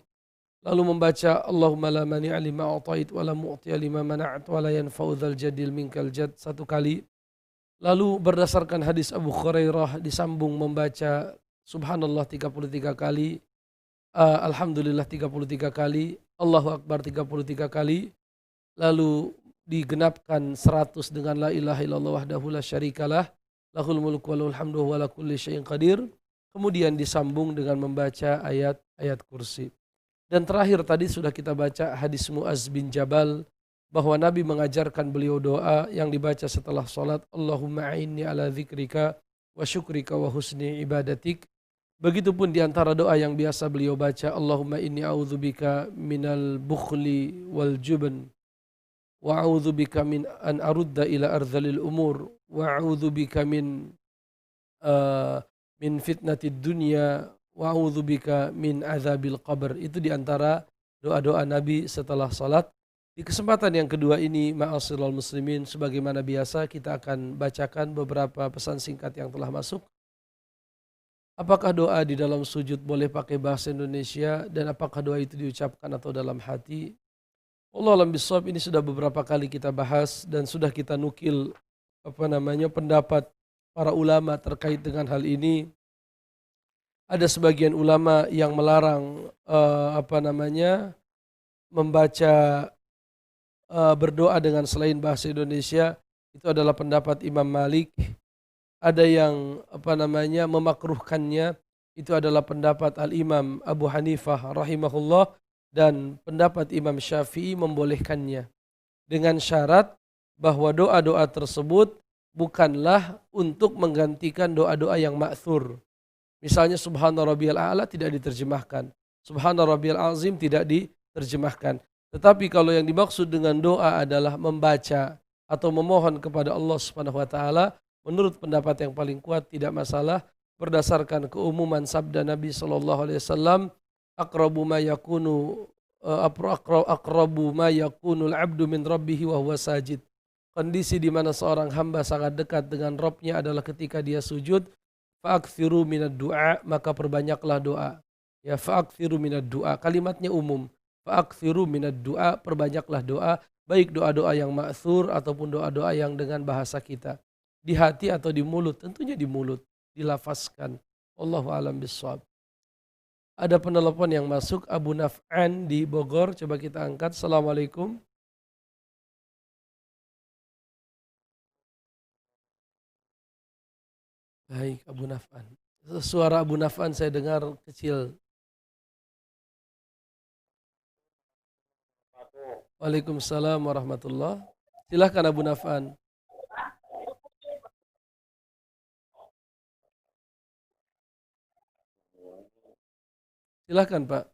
Lalu membaca Allahumma la mani'a lima a'tait wa la mu'tiya lima mana'at wa la yanfa'u dzal jadil minkal jad 1 kali. Lalu berdasarkan hadis Abu Hurairah disambung membaca Subhanallah 33 kali, Alhamdulillah 33 kali, Allahu Akbar 33 kali, lalu digenapkan 100 dengan la ilaha illallah wahdahu la syarikalah, lahul mulku wa lahul hamdu wa ala kulli syai'in qadir, kemudian disambung dengan membaca ayat-ayat kursi. Dan terakhir tadi sudah kita baca hadis Mu'az bin Jabal bahwa Nabi mengajarkan beliau doa yang dibaca setelah salat, Allahumma a'inni ala dzikrika wa syukrika wa husni ibadatik. Begitupun di antara doa yang biasa beliau baca, Allahumma inni a'udzubika minal bukhli wal jubn wa a'udzubika min an arudda ila ardhalil umur wa a'udzubika min fitnatid dunya wa a'udzubika min azabil qabr. Itu di antara doa-doa Nabi setelah salat. Di kesempatan yang kedua ini, ma'asyiral muslimin, sebagaimana biasa kita akan bacakan beberapa pesan singkat yang telah masuk. Apakah doa di dalam sujud boleh pakai bahasa Indonesia dan apakah doa itu diucapkan atau dalam hati? Allah alam bisawab, ini sudah beberapa kali kita bahas dan sudah kita nukil pendapat para ulama terkait dengan hal ini. Ada sebagian ulama yang melarang membaca berdoa dengan selain bahasa Indonesia. Itu adalah pendapat Imam Malik. Ada yang memakruhkannya, itu adalah pendapat Al-Imam Abu Hanifah rahimahullah, dan pendapat Imam Syafi'i membolehkannya dengan syarat bahwa doa-doa tersebut bukanlah untuk menggantikan doa-doa yang ma'thur. Misalnya Subhana Rabbiyal A'la tidak diterjemahkan, Subhana Rabbiyal Azim tidak diterjemahkan. Tetapi kalau yang dimaksud dengan doa adalah membaca atau memohon kepada Allah Subhanahu wa taala, menurut pendapat yang paling kuat tidak masalah berdasarkan keumuman sabda Nabi sallallahu alaihi wasallam, aqrabu ma yakunul abdu min rabbih wa huwa sajid. Kondisi di mana seorang hamba sangat dekat dengan Rabb-nya adalah ketika dia sujud. fa'akthiru minad du'a, maka perbanyaklah doa. Ya, fa'akthiru minad du'a, kalimatnya umum. Fa'akthiru minad du'a, perbanyaklah doa, baik doa-doa yang ma'thur ataupun doa-doa yang dengan bahasa kita. Di hati atau di mulut, tentunya di mulut, dilafazkan. Wallahu a'lam bishawab. Ada penelpon yang masuk, Abu Naf'an di Bogor, coba kita angkat. Assalamualaikum. Baik, Abu Naf'an. Suara Abu Naf'an saya dengar kecil. Waalaikumsalam warahmatullah. Silahkan Abu Naf'an. Silahkan Pak.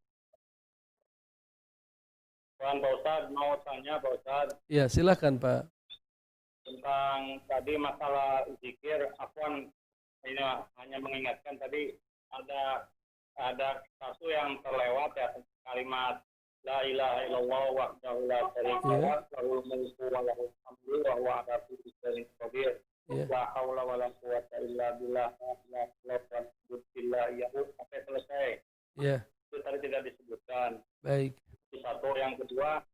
Pak Ustadz, mau tanya Pak Ustadz Ya, silahkan Pak. tentang tadi masalah zikir. Afwan, ini hanya mengingatkan tadi ada satu yang terlewat ya, kalimat la ilaha illallah wahdahu la syarika lah lahul mulku wa lahul hamdu wa huwa ala kulli syai'in qadir. La haula wala quwwata illa billah la ilaha illallah sampai selesai. Ya. Itu tadi tidak disebutkan. Baik. Itu satu. Yang kedua,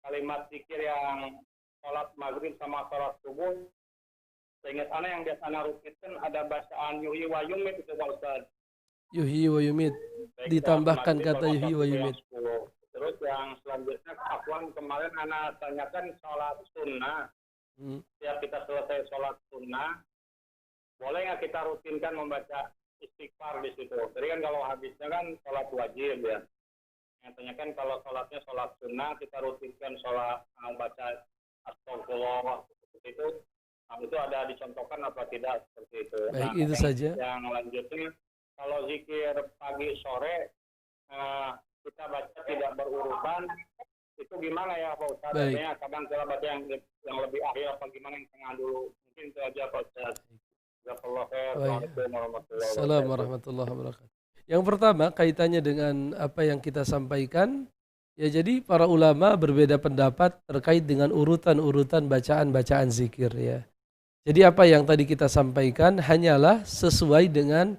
kalimat zikir yang sholat maghrib sama sholat subuh, seingat ana yang biasa ana rutinkan ada bacaan yuhyi wa yumit itu Pak Ustaz. Yuhyi wa yumit. Ditambahkan kata yuhyi wa yumit. Terus yang selanjutnya, Afwan, kemarin ana tanyakan sholat sunnah. Setiap kita selesai sholat sunnah, boleh nggak kita rutinkan membaca istighfar di situ? Jadi kan kalau habisnya kan sholat wajib ya. Yang tanyakan kalau sholatnya sholat sunnah, kita rutinkan sholat baca astagfirullah seperti itu. Nah, itu ada dicontohkan apa tidak seperti itu. Baik, nah, itu saja. Yang lanjutnya, kalau zikir pagi sore kita baca tidak berurutan, itu gimana ya Pak Ustaz? Artinya kadang kita baca yang lebih akhir apa gimana yang tengah dulu. Mungkin itu aja Pak Ustaz. Assalamualaikum warahmatullahi wabarakatuh. Yang pertama kaitannya dengan apa yang kita sampaikan, ya jadi para ulama berbeda pendapat terkait dengan urutan-urutan bacaan-bacaan zikir ya. Jadi apa yang tadi kita sampaikan hanyalah sesuai dengan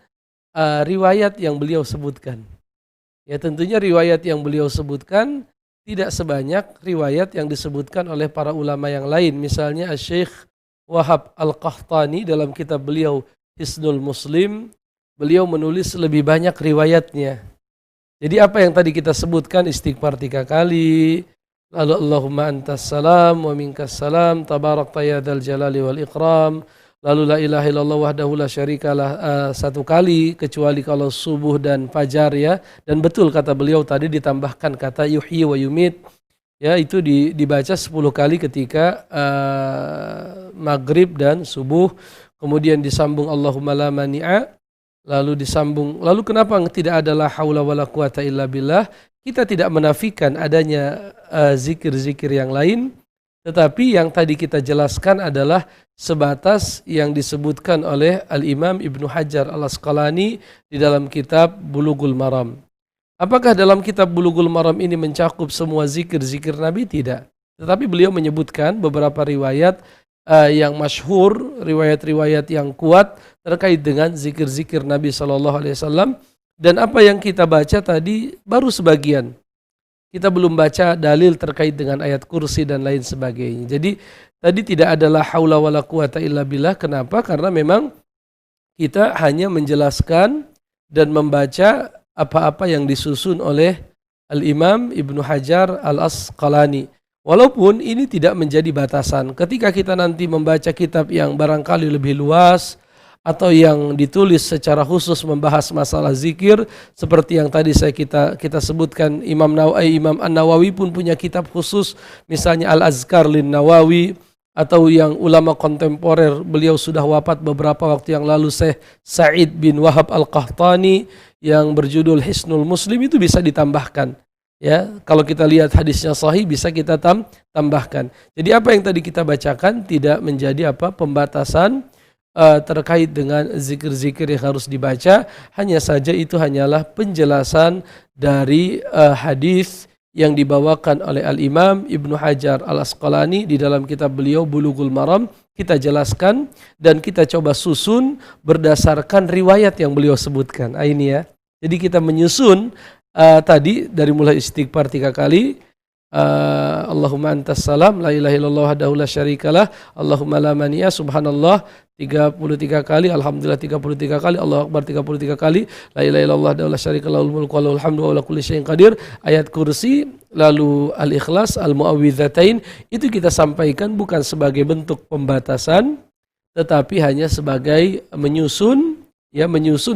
riwayat yang beliau sebutkan. Ya tentunya riwayat yang beliau sebutkan tidak sebanyak riwayat yang disebutkan oleh para ulama yang lain. Misalnya Syekh Wahab Al-Qahtani dalam kitab beliau Hisnul Muslim, beliau menulis lebih banyak riwayatnya. Jadi apa yang tadi kita sebutkan, istighfar 3 kali, lalu Allahumma antas salam wa minkas salam, tabarakta ya dzal jalali wal ikram, lalu la ilaha illallah wahdahu la syarikalah 1 kali, kecuali kalau subuh dan fajar ya. Dan betul kata beliau tadi ditambahkan kata yuhyi wa yumit. Ya itu dibaca 10 kali ketika maghrib dan subuh. Kemudian disambung Allahumma la mani'a. Lalu disambung. Lalu kenapa tidak ada la haula wala quwata illa billah? Kita tidak menafikan adanya zikir-zikir yang lain. Tetapi yang tadi kita jelaskan adalah sebatas yang disebutkan oleh Al-Imam Ibnu Hajar Al-Asqalani di dalam kitab Bulughul Maram. Apakah dalam kitab Bulughul Maram ini mencakup semua zikir-zikir Nabi? Tidak. Tetapi beliau menyebutkan beberapa riwayat yang masyhur, riwayat-riwayat yang kuat terkait dengan zikir-zikir Nabi SAW. Dan apa yang kita baca tadi baru sebagian. Kita belum baca dalil terkait dengan ayat kursi dan lain sebagainya. Jadi tadi tidak adalah haula wala quwata illa billah. Kenapa? Karena memang kita hanya menjelaskan dan membaca apa-apa yang disusun oleh Al-Imam Ibnu Hajar Al-Asqalani. Walaupun ini tidak menjadi batasan. Ketika kita nanti membaca kitab yang barangkali lebih luas atau yang ditulis secara khusus membahas masalah zikir seperti yang tadi kita sebutkan, Imam An-Nawawi pun punya kitab khusus, misalnya Al-Azkar lin Nawawi, atau yang ulama kontemporer beliau sudah wafat beberapa waktu yang lalu, Syekh Sa'id bin Wahab Al-Qahtani yang berjudul Hisnul Muslim, itu bisa ditambahkan. Ya, kalau kita lihat hadisnya sahih bisa kita tambahkan. Jadi apa yang tadi kita bacakan tidak menjadi pembatasan terkait dengan zikir-zikir yang harus dibaca, hanya saja itu hanyalah penjelasan dari hadis yang dibawakan oleh Al-Imam Ibnu Hajar Al-Asqalani di dalam kitab beliau Bulughul Maram. kita jelaskan dan kita coba susun berdasarkan riwayat yang beliau sebutkan. Ini ya. Jadi kita menyusun tadi dari mulai istighfar 3 kali, Allahumma antas salam, la ilaha illallah wahdahu la syarikalah, Allahumma la mani'a, subhanallah 33 kali, alhamdulillah 33 kali, Allahu akbar 33 kali, la ilaha illallah wahdahu la syarikalah, lahul mulku wa lahul hamdu wa ala kulli syai'in qadir, ayat kursi, lalu al-ikhlas, al-mu'awwidzatain, itu kita sampaikan bukan sebagai bentuk pembatasan, tetapi hanya sebagai menyusun,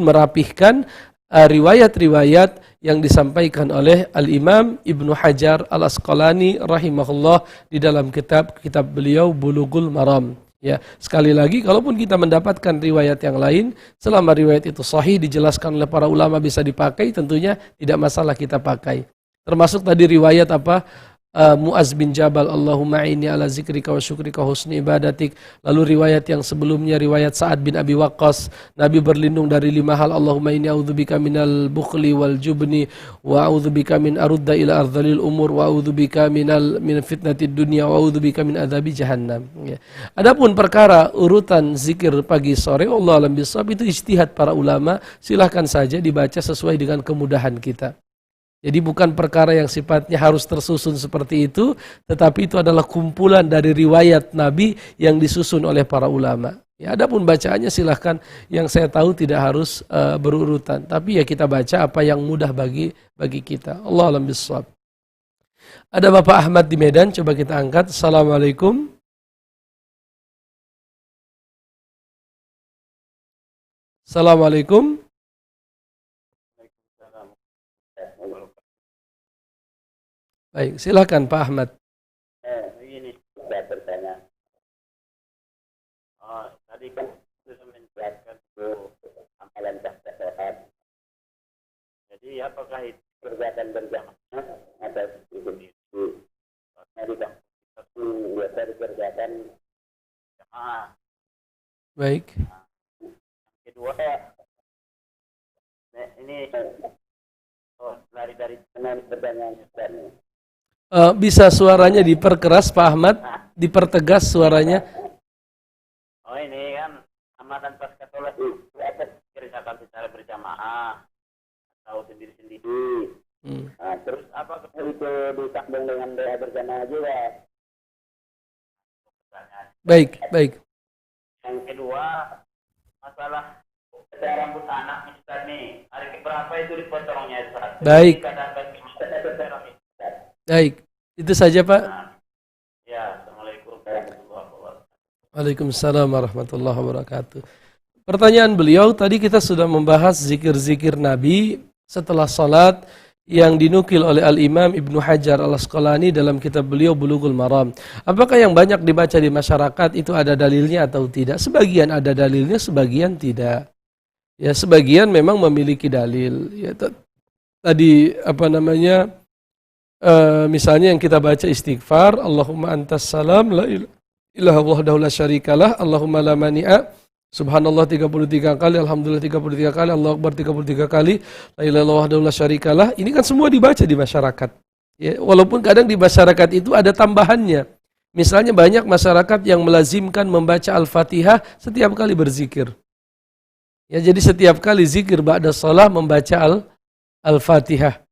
merapihkan riwayat-riwayat yang disampaikan oleh Al-Imam Ibnu Hajar Al-Asqalani rahimahullah di dalam kitab beliau Bulughul Maram. Ya, sekali lagi, kalaupun kita mendapatkan riwayat yang lain, selama riwayat itu sahih dijelaskan oleh para ulama bisa dipakai, tentunya tidak masalah kita pakai. Termasuk tadi riwayat Mu'az bin Jabal, Allahumma inni ala zikrika wa syukrika husni ibadatik. Lalu riwayat yang sebelumnya, riwayat Sa'ad bin Abi Waqqas, Nabi berlindung dari 5 hal, Allahumma inni a'udzubika minal bukhli wal jubni wa a'udzubika min arudda ila ardhalil umur wa a'udzubika min fitnatid dunya wa a'udzubika min adzabi jahannam. Ya. Adapun perkara urutan zikir pagi sore, Allah alam bisawab, itu ijtihad para ulama, silahkan saja dibaca sesuai dengan kemudahan kita. Jadi bukan perkara yang sifatnya harus tersusun seperti itu, tetapi itu adalah kumpulan dari riwayat Nabi yang disusun oleh para ulama. Ya, adapun bacaannya silahkan, yang saya tahu tidak harus berurutan, tapi ya kita baca apa yang mudah bagi kita. Allah alam bisawab. Ada Bapak Ahmad di Medan, coba kita angkat. Assalamualaikum. Assalamualaikum. Baik, silakan Pak Ahmad. Begini, saya bertanya. Tadi kan sudah menjelaskan amalan sehat. Jadi apakah itu kegiatan berjamaah atau sendiri? Tadi kan satu biasa dikerjakan jamaah. Baik. Yang kedua, ini lari dari pertanyaan Ustaz. Bisa suaranya diperkeras Pak Ahmad, dipertegas suaranya. Oh ini kan amalan pasca sholat itu kerjakan secara berjamaah atau sendiri-sendiri. Nah, terus apakah itu disambung dengan doa berjamaah juga? Baik. Yang kedua, masalah rambut anak Ustaz nih, hari keberapa itu dipotongnya Ustaz? Baik. Baik, itu saja Pak. Ya, Assalamualaikum warahmatullahi wabarakatuh. Waalaikumsalam warahmatullahi wabarakatuh. Pertanyaan beliau, tadi kita sudah membahas zikir-zikir Nabi setelah salat yang dinukil oleh Al-Imam Ibnu Hajar Al-Asqalani dalam kitab beliau Bulughul Maram. Apakah yang banyak dibaca di masyarakat itu ada dalilnya atau tidak? Sebagian ada dalilnya, sebagian tidak. Ya, sebagian memang memiliki dalil. Ya, tadi misalnya yang kita baca istighfar, Allahumma antas salam, la ilaha wahdahu la syarikalah, Allahumma la mani'a, subhanallah 33 kali, alhamdulillah 33 kali, Allahu akbar 33 kali, la ilaha wahdahu la syarikalah. Ini kan semua dibaca di masyarakat. Ya, walaupun kadang di masyarakat itu ada tambahannya. Misalnya banyak masyarakat yang melazimkan membaca Al-Fatihah setiap kali berzikir. Ya, jadi setiap kali zikir ba'da shalah membaca Al-Fatihah.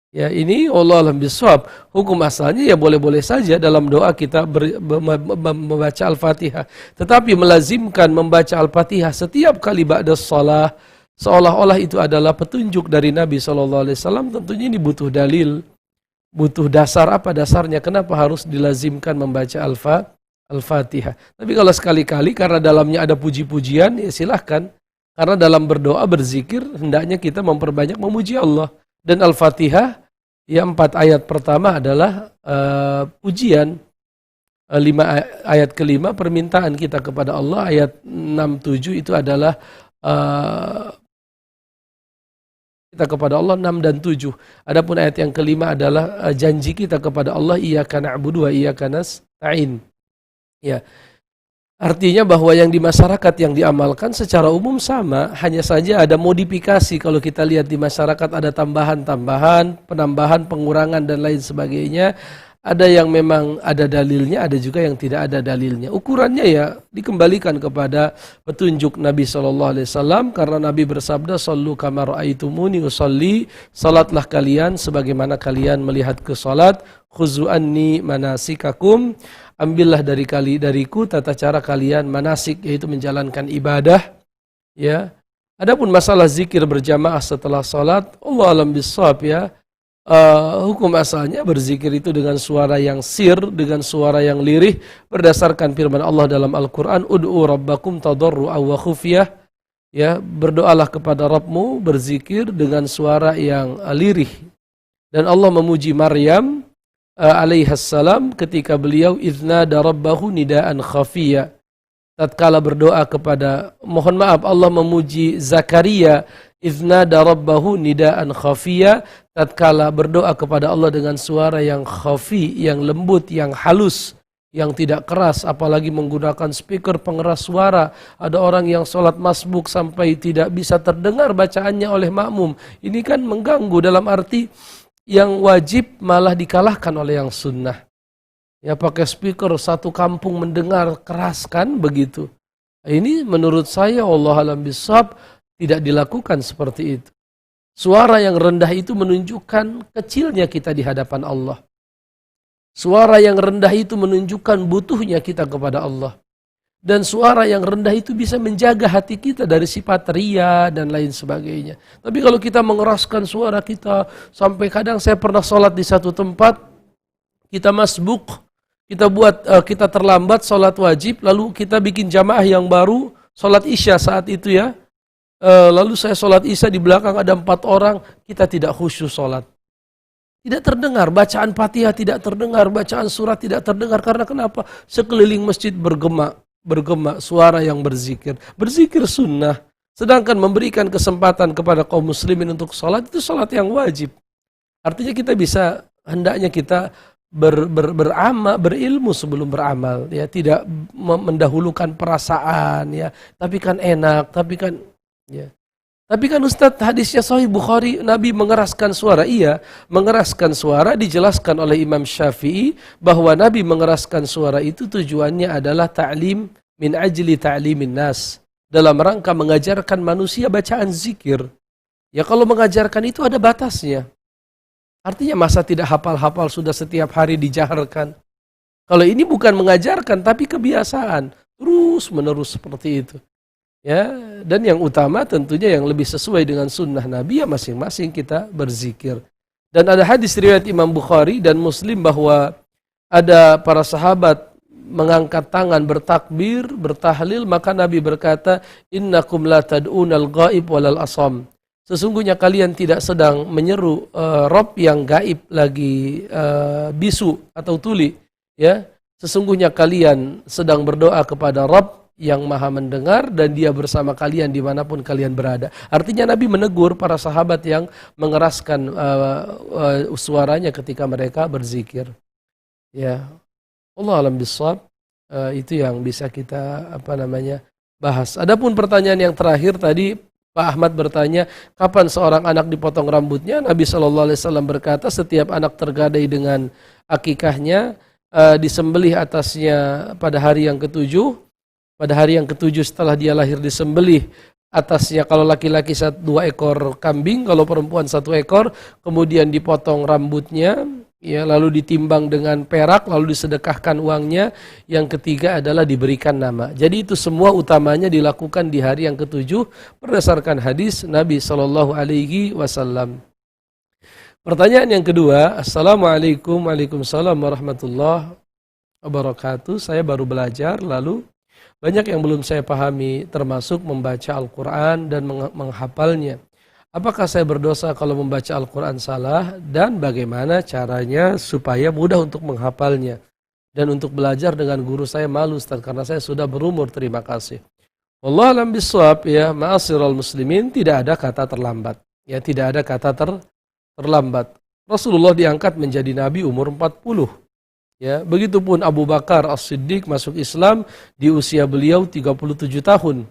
Ya, ini Allah alam bisawab. Hukum asalnya ya boleh-boleh saja dalam doa kita membaca Al-Fatihah. Tetapi melazimkan membaca Al-Fatihah setiap kali ba'da shalah, seolah-olah itu adalah petunjuk dari Nabi SAW, tentunya ini butuh dalil. Butuh dasar, apa dasarnya? Kenapa harus dilazimkan membaca Al-Fatihah? Tapi kalau sekali-kali karena dalamnya ada puji-pujian, ya silahkan. Karena dalam berdoa, berzikir, hendaknya kita memperbanyak memuji Allah. Dan Al-Fatihah, ya 4 ayat pertama adalah pujian. 5 ayat kelima permintaan kita kepada Allah. Ayat 6-7 itu adalah kita kepada Allah, 6 dan 7. Adapun ayat yang kelima adalah janji kita kepada Allah, iyyaka na'budu wa iyyaka nasta'in. Ya. Artinya bahwa yang di masyarakat yang diamalkan secara umum sama, hanya saja ada modifikasi. Kalau kita lihat di masyarakat ada tambahan-tambahan, penambahan, pengurangan dan lain sebagainya. Ada yang memang ada dalilnya, ada juga yang tidak ada dalilnya. Ukurannya ya dikembalikan kepada petunjuk Nabi SAW, karena Nabi bersabda, "Shallu kama ra'aitumuni usolli." Salatlah kalian sebagaimana kalian melihat ke salat. "Khuzu anni manasikakum." Ambillah dariku tata cara kalian manasik, yaitu menjalankan ibadah. Ya. Adapun masalah zikir berjamaah setelah salat, Allah alam bissawab ya. Hukum asalnya berzikir itu dengan suara yang sir, dengan suara yang lirih, berdasarkan firman Allah dalam Al-Quran, "Ud'u rabbakum tadarru'an wa khufyah." Ya, berdoalah kepada Rabbmu, berzikir dengan suara yang lirih. Dan Allah memuji Maryam alaihassalam ketika beliau iznada rabbahu nidaan khafiyya. Tatkala berdoa kepada, mohon maaf, Allah memuji Zakaria iznada rabbahu nidaan khafiyya, tatkala berdoa kepada Allah dengan suara yang khafi, yang lembut, yang halus, yang tidak keras, apalagi menggunakan speaker pengeras suara. Ada orang yang sholat masbuk sampai tidak bisa terdengar bacaannya oleh makmum. Ini kan mengganggu, dalam arti yang wajib malah dikalahkan oleh yang sunnah. Ya, pakai speaker satu kampung mendengar keras kan begitu. Ini menurut saya Allah alam bisawab tidak dilakukan seperti itu. Suara yang rendah itu menunjukkan kecilnya kita di hadapan Allah. Suara yang rendah itu menunjukkan butuhnya kita kepada Allah. Dan suara yang rendah itu bisa menjaga hati kita dari sifat ria dan lain sebagainya. Tapi kalau kita mengeraskan suara kita, sampai kadang saya pernah sholat di satu tempat, kita masbuk, kita terlambat sholat wajib, lalu kita bikin jamaah yang baru, sholat isya saat itu ya. Lalu saya sholat isya, di belakang ada 4 orang, kita tidak khusyuk sholat. Tidak terdengar, bacaan Fatihah tidak terdengar, bacaan surat tidak terdengar. Karena kenapa? Sekeliling masjid bergema, suara yang berzikir. Berzikir sunnah. Sedangkan memberikan kesempatan kepada kaum muslimin untuk sholat, itu sholat yang wajib. Artinya kita bisa, hendaknya kita berilmu sebelum beramal. Ya, tidak mendahulukan perasaan. Ya, tapi kan enak, tapi kan Ustadz, hadisnya Sahih Bukhari, Nabi mengeraskan suara. Iya, mengeraskan suara dijelaskan oleh Imam Syafi'i bahwa Nabi mengeraskan suara itu tujuannya adalah ta'lim min ajli ta'limin nas, dalam rangka mengajarkan manusia bacaan zikir. Ya, kalau mengajarkan itu ada batasnya. Artinya masa tidak hafal-hafal sudah setiap hari dijaharkan. Kalau ini bukan mengajarkan tapi kebiasaan, terus menerus seperti itu. Ya, dan yang utama tentunya yang lebih sesuai dengan sunnah Nabi, ya masing-masing kita berzikir. Dan ada hadis riwayat Imam Bukhari dan Muslim bahwa ada para sahabat mengangkat tangan bertakbir, bertahlil, maka Nabi berkata, "Innakum la tad'unal ghaib walal asam." Sesungguhnya kalian tidak sedang menyeru Rob yang gaib lagi bisu atau tuli, ya. Sesungguhnya kalian sedang berdoa kepada Rob yang maha mendengar dan dia bersama kalian dimanapun kalian berada. Artinya Nabi menegur para sahabat yang mengeraskan suaranya ketika mereka berzikir. Ya, Allah alam bisawab, itu yang bisa kita bahas. Adapun pertanyaan yang terakhir tadi, Pak Ahmad bertanya, kapan seorang anak dipotong rambutnya? Nabi SAW berkata, setiap anak tergadai dengan akikahnya, disembelih atasnya pada hari yang ketujuh. Pada hari yang ketujuh setelah dia lahir disembelih atasnya, kalau laki-laki 2 ekor kambing, kalau perempuan 1 ekor, kemudian dipotong rambutnya, ya, lalu ditimbang dengan perak, lalu disedekahkan uangnya. Yang ketiga adalah diberikan nama. Jadi itu semua utamanya dilakukan di hari yang ketujuh berdasarkan hadis Nabi SAW. Pertanyaan yang kedua, Assalamualaikum, waalaikumsalam warahmatullahi wabarakatuh. Saya baru belajar, lalu banyak yang belum saya pahami, termasuk membaca Al-Quran dan menghafalnya. Apakah saya berdosa kalau membaca Al-Quran salah? Dan bagaimana caranya supaya mudah untuk menghafalnya? Dan untuk belajar dengan guru saya malu, Ustaz, karena saya sudah berumur. Terima kasih. Wallahu a'lam bishawab, ya, ma'asyiral muslimin, tidak ada kata terlambat. Ya, tidak ada kata terlambat. Rasulullah diangkat menjadi nabi umur 40. Ya, begitupun Abu Bakar As-Siddiq masuk Islam di usia beliau 37 tahun.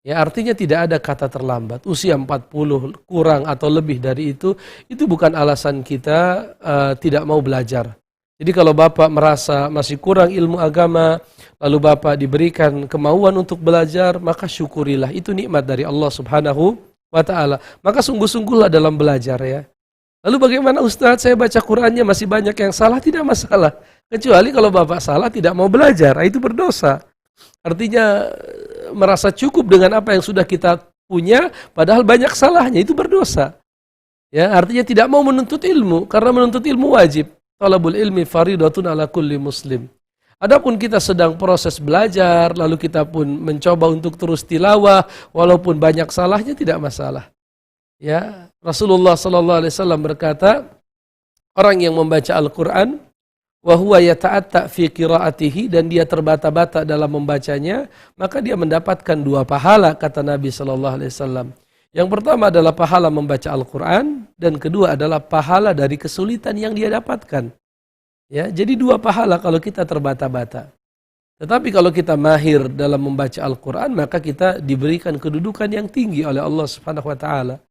Ya, artinya tidak ada kata terlambat. Usia 40 kurang atau lebih dari itu bukan alasan kita tidak mau belajar. Jadi Jadi kalau Bapak merasa masih kurang ilmu agama, lalu Bapak diberikan kemauan untuk belajar, maka syukurilah. Itu nikmat dari Allah Subhanahu wa ta'ala. Maka sungguh-sungguhlah dalam belajar ya. Lalu bagaimana Ustadz, saya baca Qur'annya masih banyak yang salah, tidak masalah. Kecuali kalau Bapak salah tidak mau belajar, itu berdosa. Artinya merasa cukup dengan apa yang sudah kita punya, padahal banyak salahnya, itu berdosa. Ya, artinya tidak mau menuntut ilmu, karena menuntut ilmu wajib. Talabul ilmi faridatun ala kulli muslim. Adapun kita sedang proses belajar, lalu kita pun mencoba untuk terus tilawah, walaupun banyak salahnya tidak masalah. Ya, Rasulullah SAW berkata, orang yang membaca Al-Quran, wa huwa yata'atta fi qiraatihi, dan dia terbata-bata dalam membacanya, maka dia mendapatkan 2 pahala, kata Nabi SAW. Yang pertama adalah pahala membaca Al-Quran, dan kedua adalah pahala dari kesulitan yang dia dapatkan. Ya, jadi 2 pahala kalau kita terbata-bata. Tetapi kalau kita mahir dalam membaca Al-Quran, maka kita diberikan kedudukan yang tinggi oleh Allah Subhanahu wa ta'ala.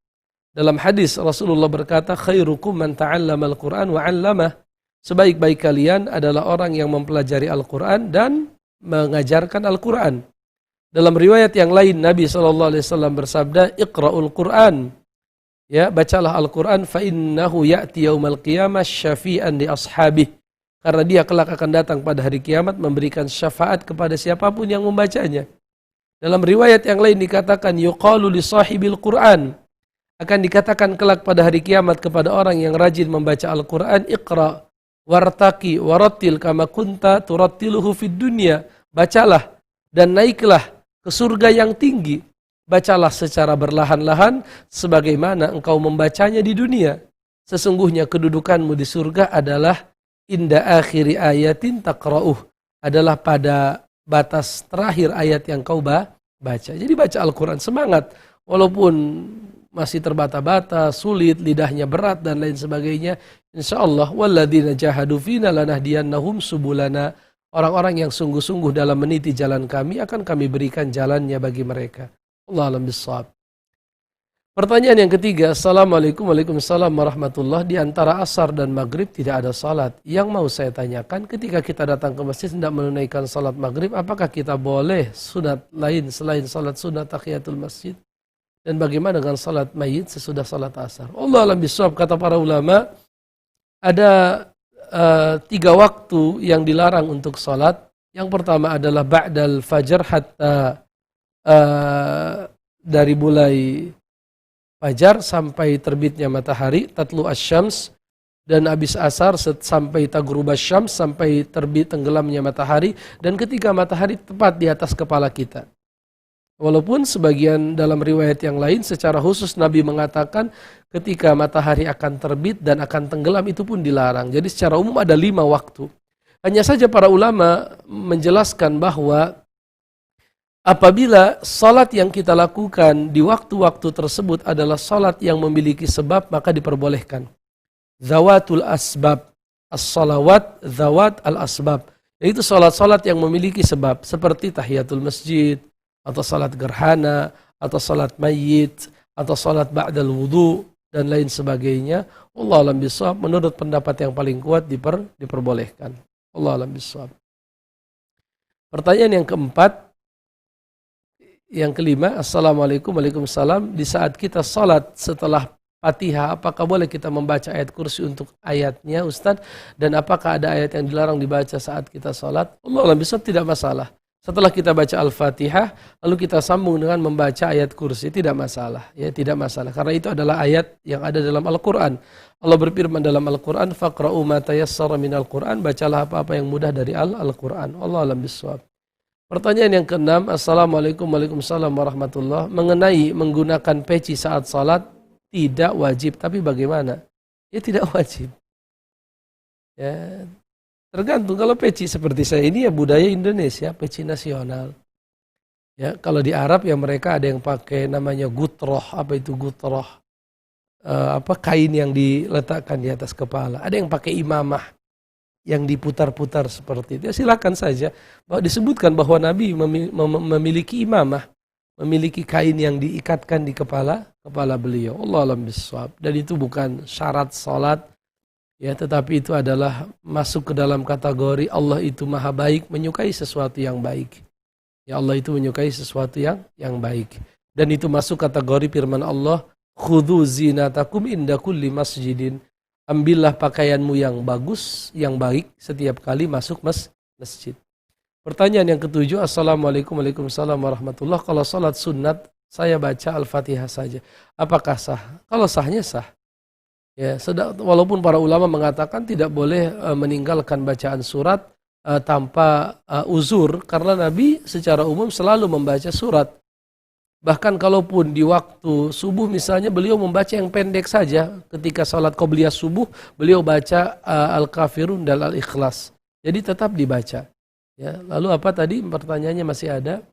Dalam hadis Rasulullah berkata, khairukum man ta'allama Al-Quran wa 'allamah. Sebaik-baik kalian adalah orang yang mempelajari Al-Quran dan mengajarkan Al-Quran. Dalam riwayat yang lain Nabi SAW bersabda, Iqra'ul Quran. Ya, bacalah Al-Quran, fa innahu ya'ti yaumal qiyamah syafi'an li ashabih. Karena dia kelak akan datang pada hari kiamat memberikan syafaat kepada siapapun yang membacanya. Dalam riwayat yang lain dikatakan, yuqalu li sahibil Quran. Akan dikatakan kelak pada hari kiamat kepada orang yang rajin membaca Al-Quran, Iqra' wartaqi warattil kama kunta turattiluhu fid dunya. Bacalah dan naiklah ke surga yang tinggi. Bacalah secara berlahan-lahan sebagaimana engkau membacanya di dunia. Sesungguhnya kedudukanmu di surga adalah inda akhiri ayatin taqra'uh, adalah pada batas terakhir ayat yang kau baca. Jadi baca Al-Quran, semangat. Walaupun masih terbata-bata, sulit, lidahnya berat dan lain sebagainya. InsyaAllah, walladzina jahadu fina lanahdiyannahum subulana. Orang-orang yang sungguh-sungguh dalam meniti jalan kami, akan kami berikan jalannya bagi mereka. Allah alam bissawab. Pertanyaan yang ketiga, Assalamualaikum Waalaikumsalam warahmatullah. Di antara asar dan maghrib tidak ada salat. Yang mau saya tanyakan, ketika kita datang ke masjid hendak menunaikan salat maghrib, apakah kita boleh sunat lain selain salat sunat tahiyatul masjid? Dan bagaimana dengan salat mayit sesudah salat asar? Allah alam bissawab, kata para ulama, ada 3 waktu yang dilarang untuk salat. Yang pertama adalah ba'dal fajar hatta dari mulai fajar sampai terbitnya matahari, tatlu asyams, dan habis asar sampai taghrub asyams, sampai terbit tenggelamnya matahari, dan ketika matahari tepat di atas kepala kita. Walaupun sebagian dalam riwayat yang lain secara khusus Nabi mengatakan ketika matahari akan terbit dan akan tenggelam itu pun dilarang. Jadi secara umum ada 5 waktu. Hanya saja para ulama menjelaskan bahwa apabila salat yang kita lakukan di waktu-waktu tersebut adalah salat yang memiliki sebab, maka diperbolehkan. Zawatul asbab, as-salawat zawat al-asbab. Yaitu salat-salat yang memiliki sebab, seperti tahiyatul masjid, atau salat gerhana, atau salat mayit, atau salat ba'dal wudu, dan lain sebagainya. Allah alam bisawab, menurut pendapat yang paling kuat diperbolehkan. Allah alam bisawab. Pertanyaan yang keempat, yang kelima, Assalamualaikum Waalaikumsalam. Di saat kita salat setelah Fatihah, apakah boleh kita membaca ayat kursi untuk ayatnya, Ustaz? Dan apakah ada ayat yang dilarang dibaca saat kita salat? Allah alam bisawab, tidak masalah. Setelah kita baca Al-Fatihah, lalu kita sambung dengan membaca ayat kursi, tidak masalah. Ya, tidak masalah. Karena itu adalah ayat yang ada dalam Al-Quran. Allah berfirman dalam Al-Quran, faqra'u ma tayassara minal Quran, bacalah apa-apa yang mudah dari Al-Quran. Allah alam bisawab. Pertanyaan yang keenam, Assalamualaikum Waalaikumsalam warahmatullah. Mengenai menggunakan peci saat salat, tidak wajib. Tapi bagaimana? Ya tidak wajib. Ya, tergantung. Kalau peci seperti saya ini ya budaya Indonesia, peci nasional. Ya, kalau di Arab ya mereka ada yang pakai namanya gutroh. Apa itu gutroh? Kain yang diletakkan di atas kepala. Ada yang pakai imamah yang diputar-putar seperti itu. Ya, silakan saja. Disebutkan bahwa Nabi memiliki imamah, memiliki kain yang diikatkan di kepala beliau. Allah alam bisawab. Dan itu bukan syarat salat. Ya, tetapi itu adalah masuk ke dalam kategori Allah itu maha baik, menyukai sesuatu yang baik. Ya, Allah itu menyukai sesuatu yang baik. Dan itu masuk kategori firman Allah, khudhu zinatakum inda kulli masjidin. Ambillah pakaianmu yang bagus, yang baik setiap kali masuk masjid. Pertanyaan yang ketujuh, Assalamualaikum Waalaikumsalam warahmatullah. Kalau salat sunat, saya baca Al-Fatihah saja. Apakah sah? Kalau sahnya sah. Ya, walaupun para ulama mengatakan tidak boleh meninggalkan bacaan surat tanpa uzur, karena Nabi secara umum selalu membaca surat. Bahkan kalaupun di waktu subuh misalnya beliau membaca yang pendek saja, ketika salat qobliyah subuh beliau baca Al-Kafirun dan Al-Ikhlas. Jadi tetap dibaca. Ya, lalu apa tadi pertanyaannya masih ada?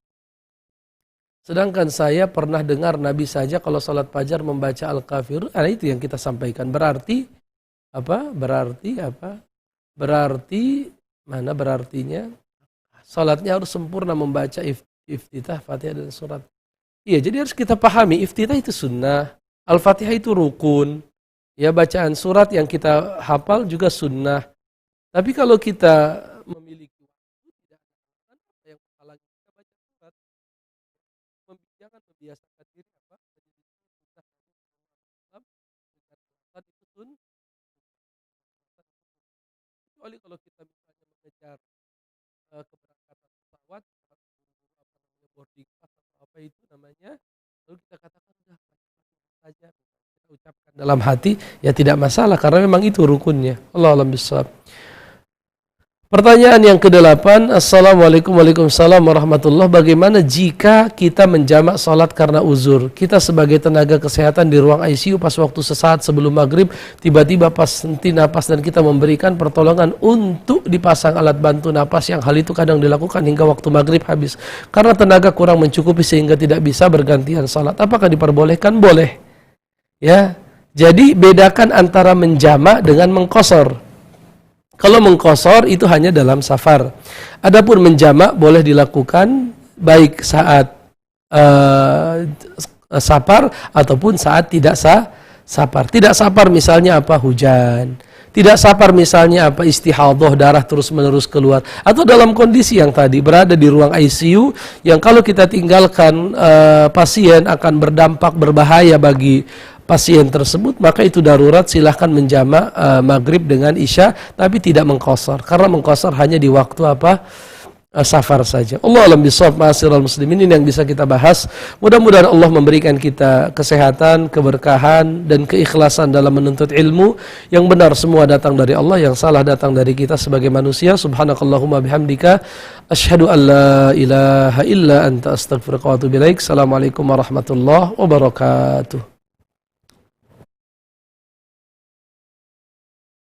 Sedangkan saya pernah dengar Nabi saja kalau salat fajar membaca Al-Kafirun. Itu yang kita sampaikan. Berarti apa? Berarti mana berartinya? Salatnya harus sempurna membaca iftitah, Fatihah dan surat. Iya, jadi harus kita pahami iftitah itu sunnah, Al-Fatihah itu rukun. Ya, bacaan surat yang kita hafal juga sunnah. Tapi kalau kita memiliki yang menghalangi kita baca surat, jangan membiasakan diri apa? Itu sunnah. Kecuali kalau kita misalnya mengejar keberangkatan pesawat, boarding pass atau apa itu namanya, lalu kita katakan udah saja kita ucapkan dalam hati, ya tidak masalah karena memang itu rukunnya. Allahu a'lam bishawab. Pertanyaan yang ke-8, Assalamualaikum Waalaikumsalam warahmatullah. Bagaimana jika kita menjamak sholat karena uzur? Kita sebagai tenaga kesehatan di ruang ICU pas waktu sesaat sebelum maghrib, tiba-tiba pas henti napas dan kita memberikan pertolongan untuk dipasang alat bantu napas, yang hal itu kadang dilakukan hingga waktu maghrib habis. Karena tenaga kurang mencukupi sehingga tidak bisa bergantian sholat. Apakah diperbolehkan? Boleh. Ya, jadi bedakan antara menjamak dengan mengqashar. Kalau mengqashar itu hanya dalam safar. Adapun menjamak boleh dilakukan baik saat safar ataupun saat tidak safar. Tidak safar misalnya apa? Hujan. Tidak safar misalnya apa? Istihadhah, darah terus-menerus keluar. Atau dalam kondisi yang tadi berada di ruang ICU yang kalau kita tinggalkan pasien akan berdampak berbahaya bagi pasien tersebut, maka itu darurat, silahkan menjamak maghrib dengan isya, tapi tidak mengqashar, karena mengqashar hanya di waktu apa? Safar saja. Allah alam bishawab. Ma'asyiral muslimin, ini yang bisa kita bahas. Mudah-mudahan Allah memberikan kita kesehatan, keberkahan dan keikhlasan dalam menuntut ilmu. Yang benar semua datang dari Allah, yang salah datang dari kita sebagai manusia. Subhanakallahumma bihamdika asyhadu an la ilaha illa anta astaghfiruka wa atubu ilaik. Assalamualaikum warahmatullahi wabarakatuh.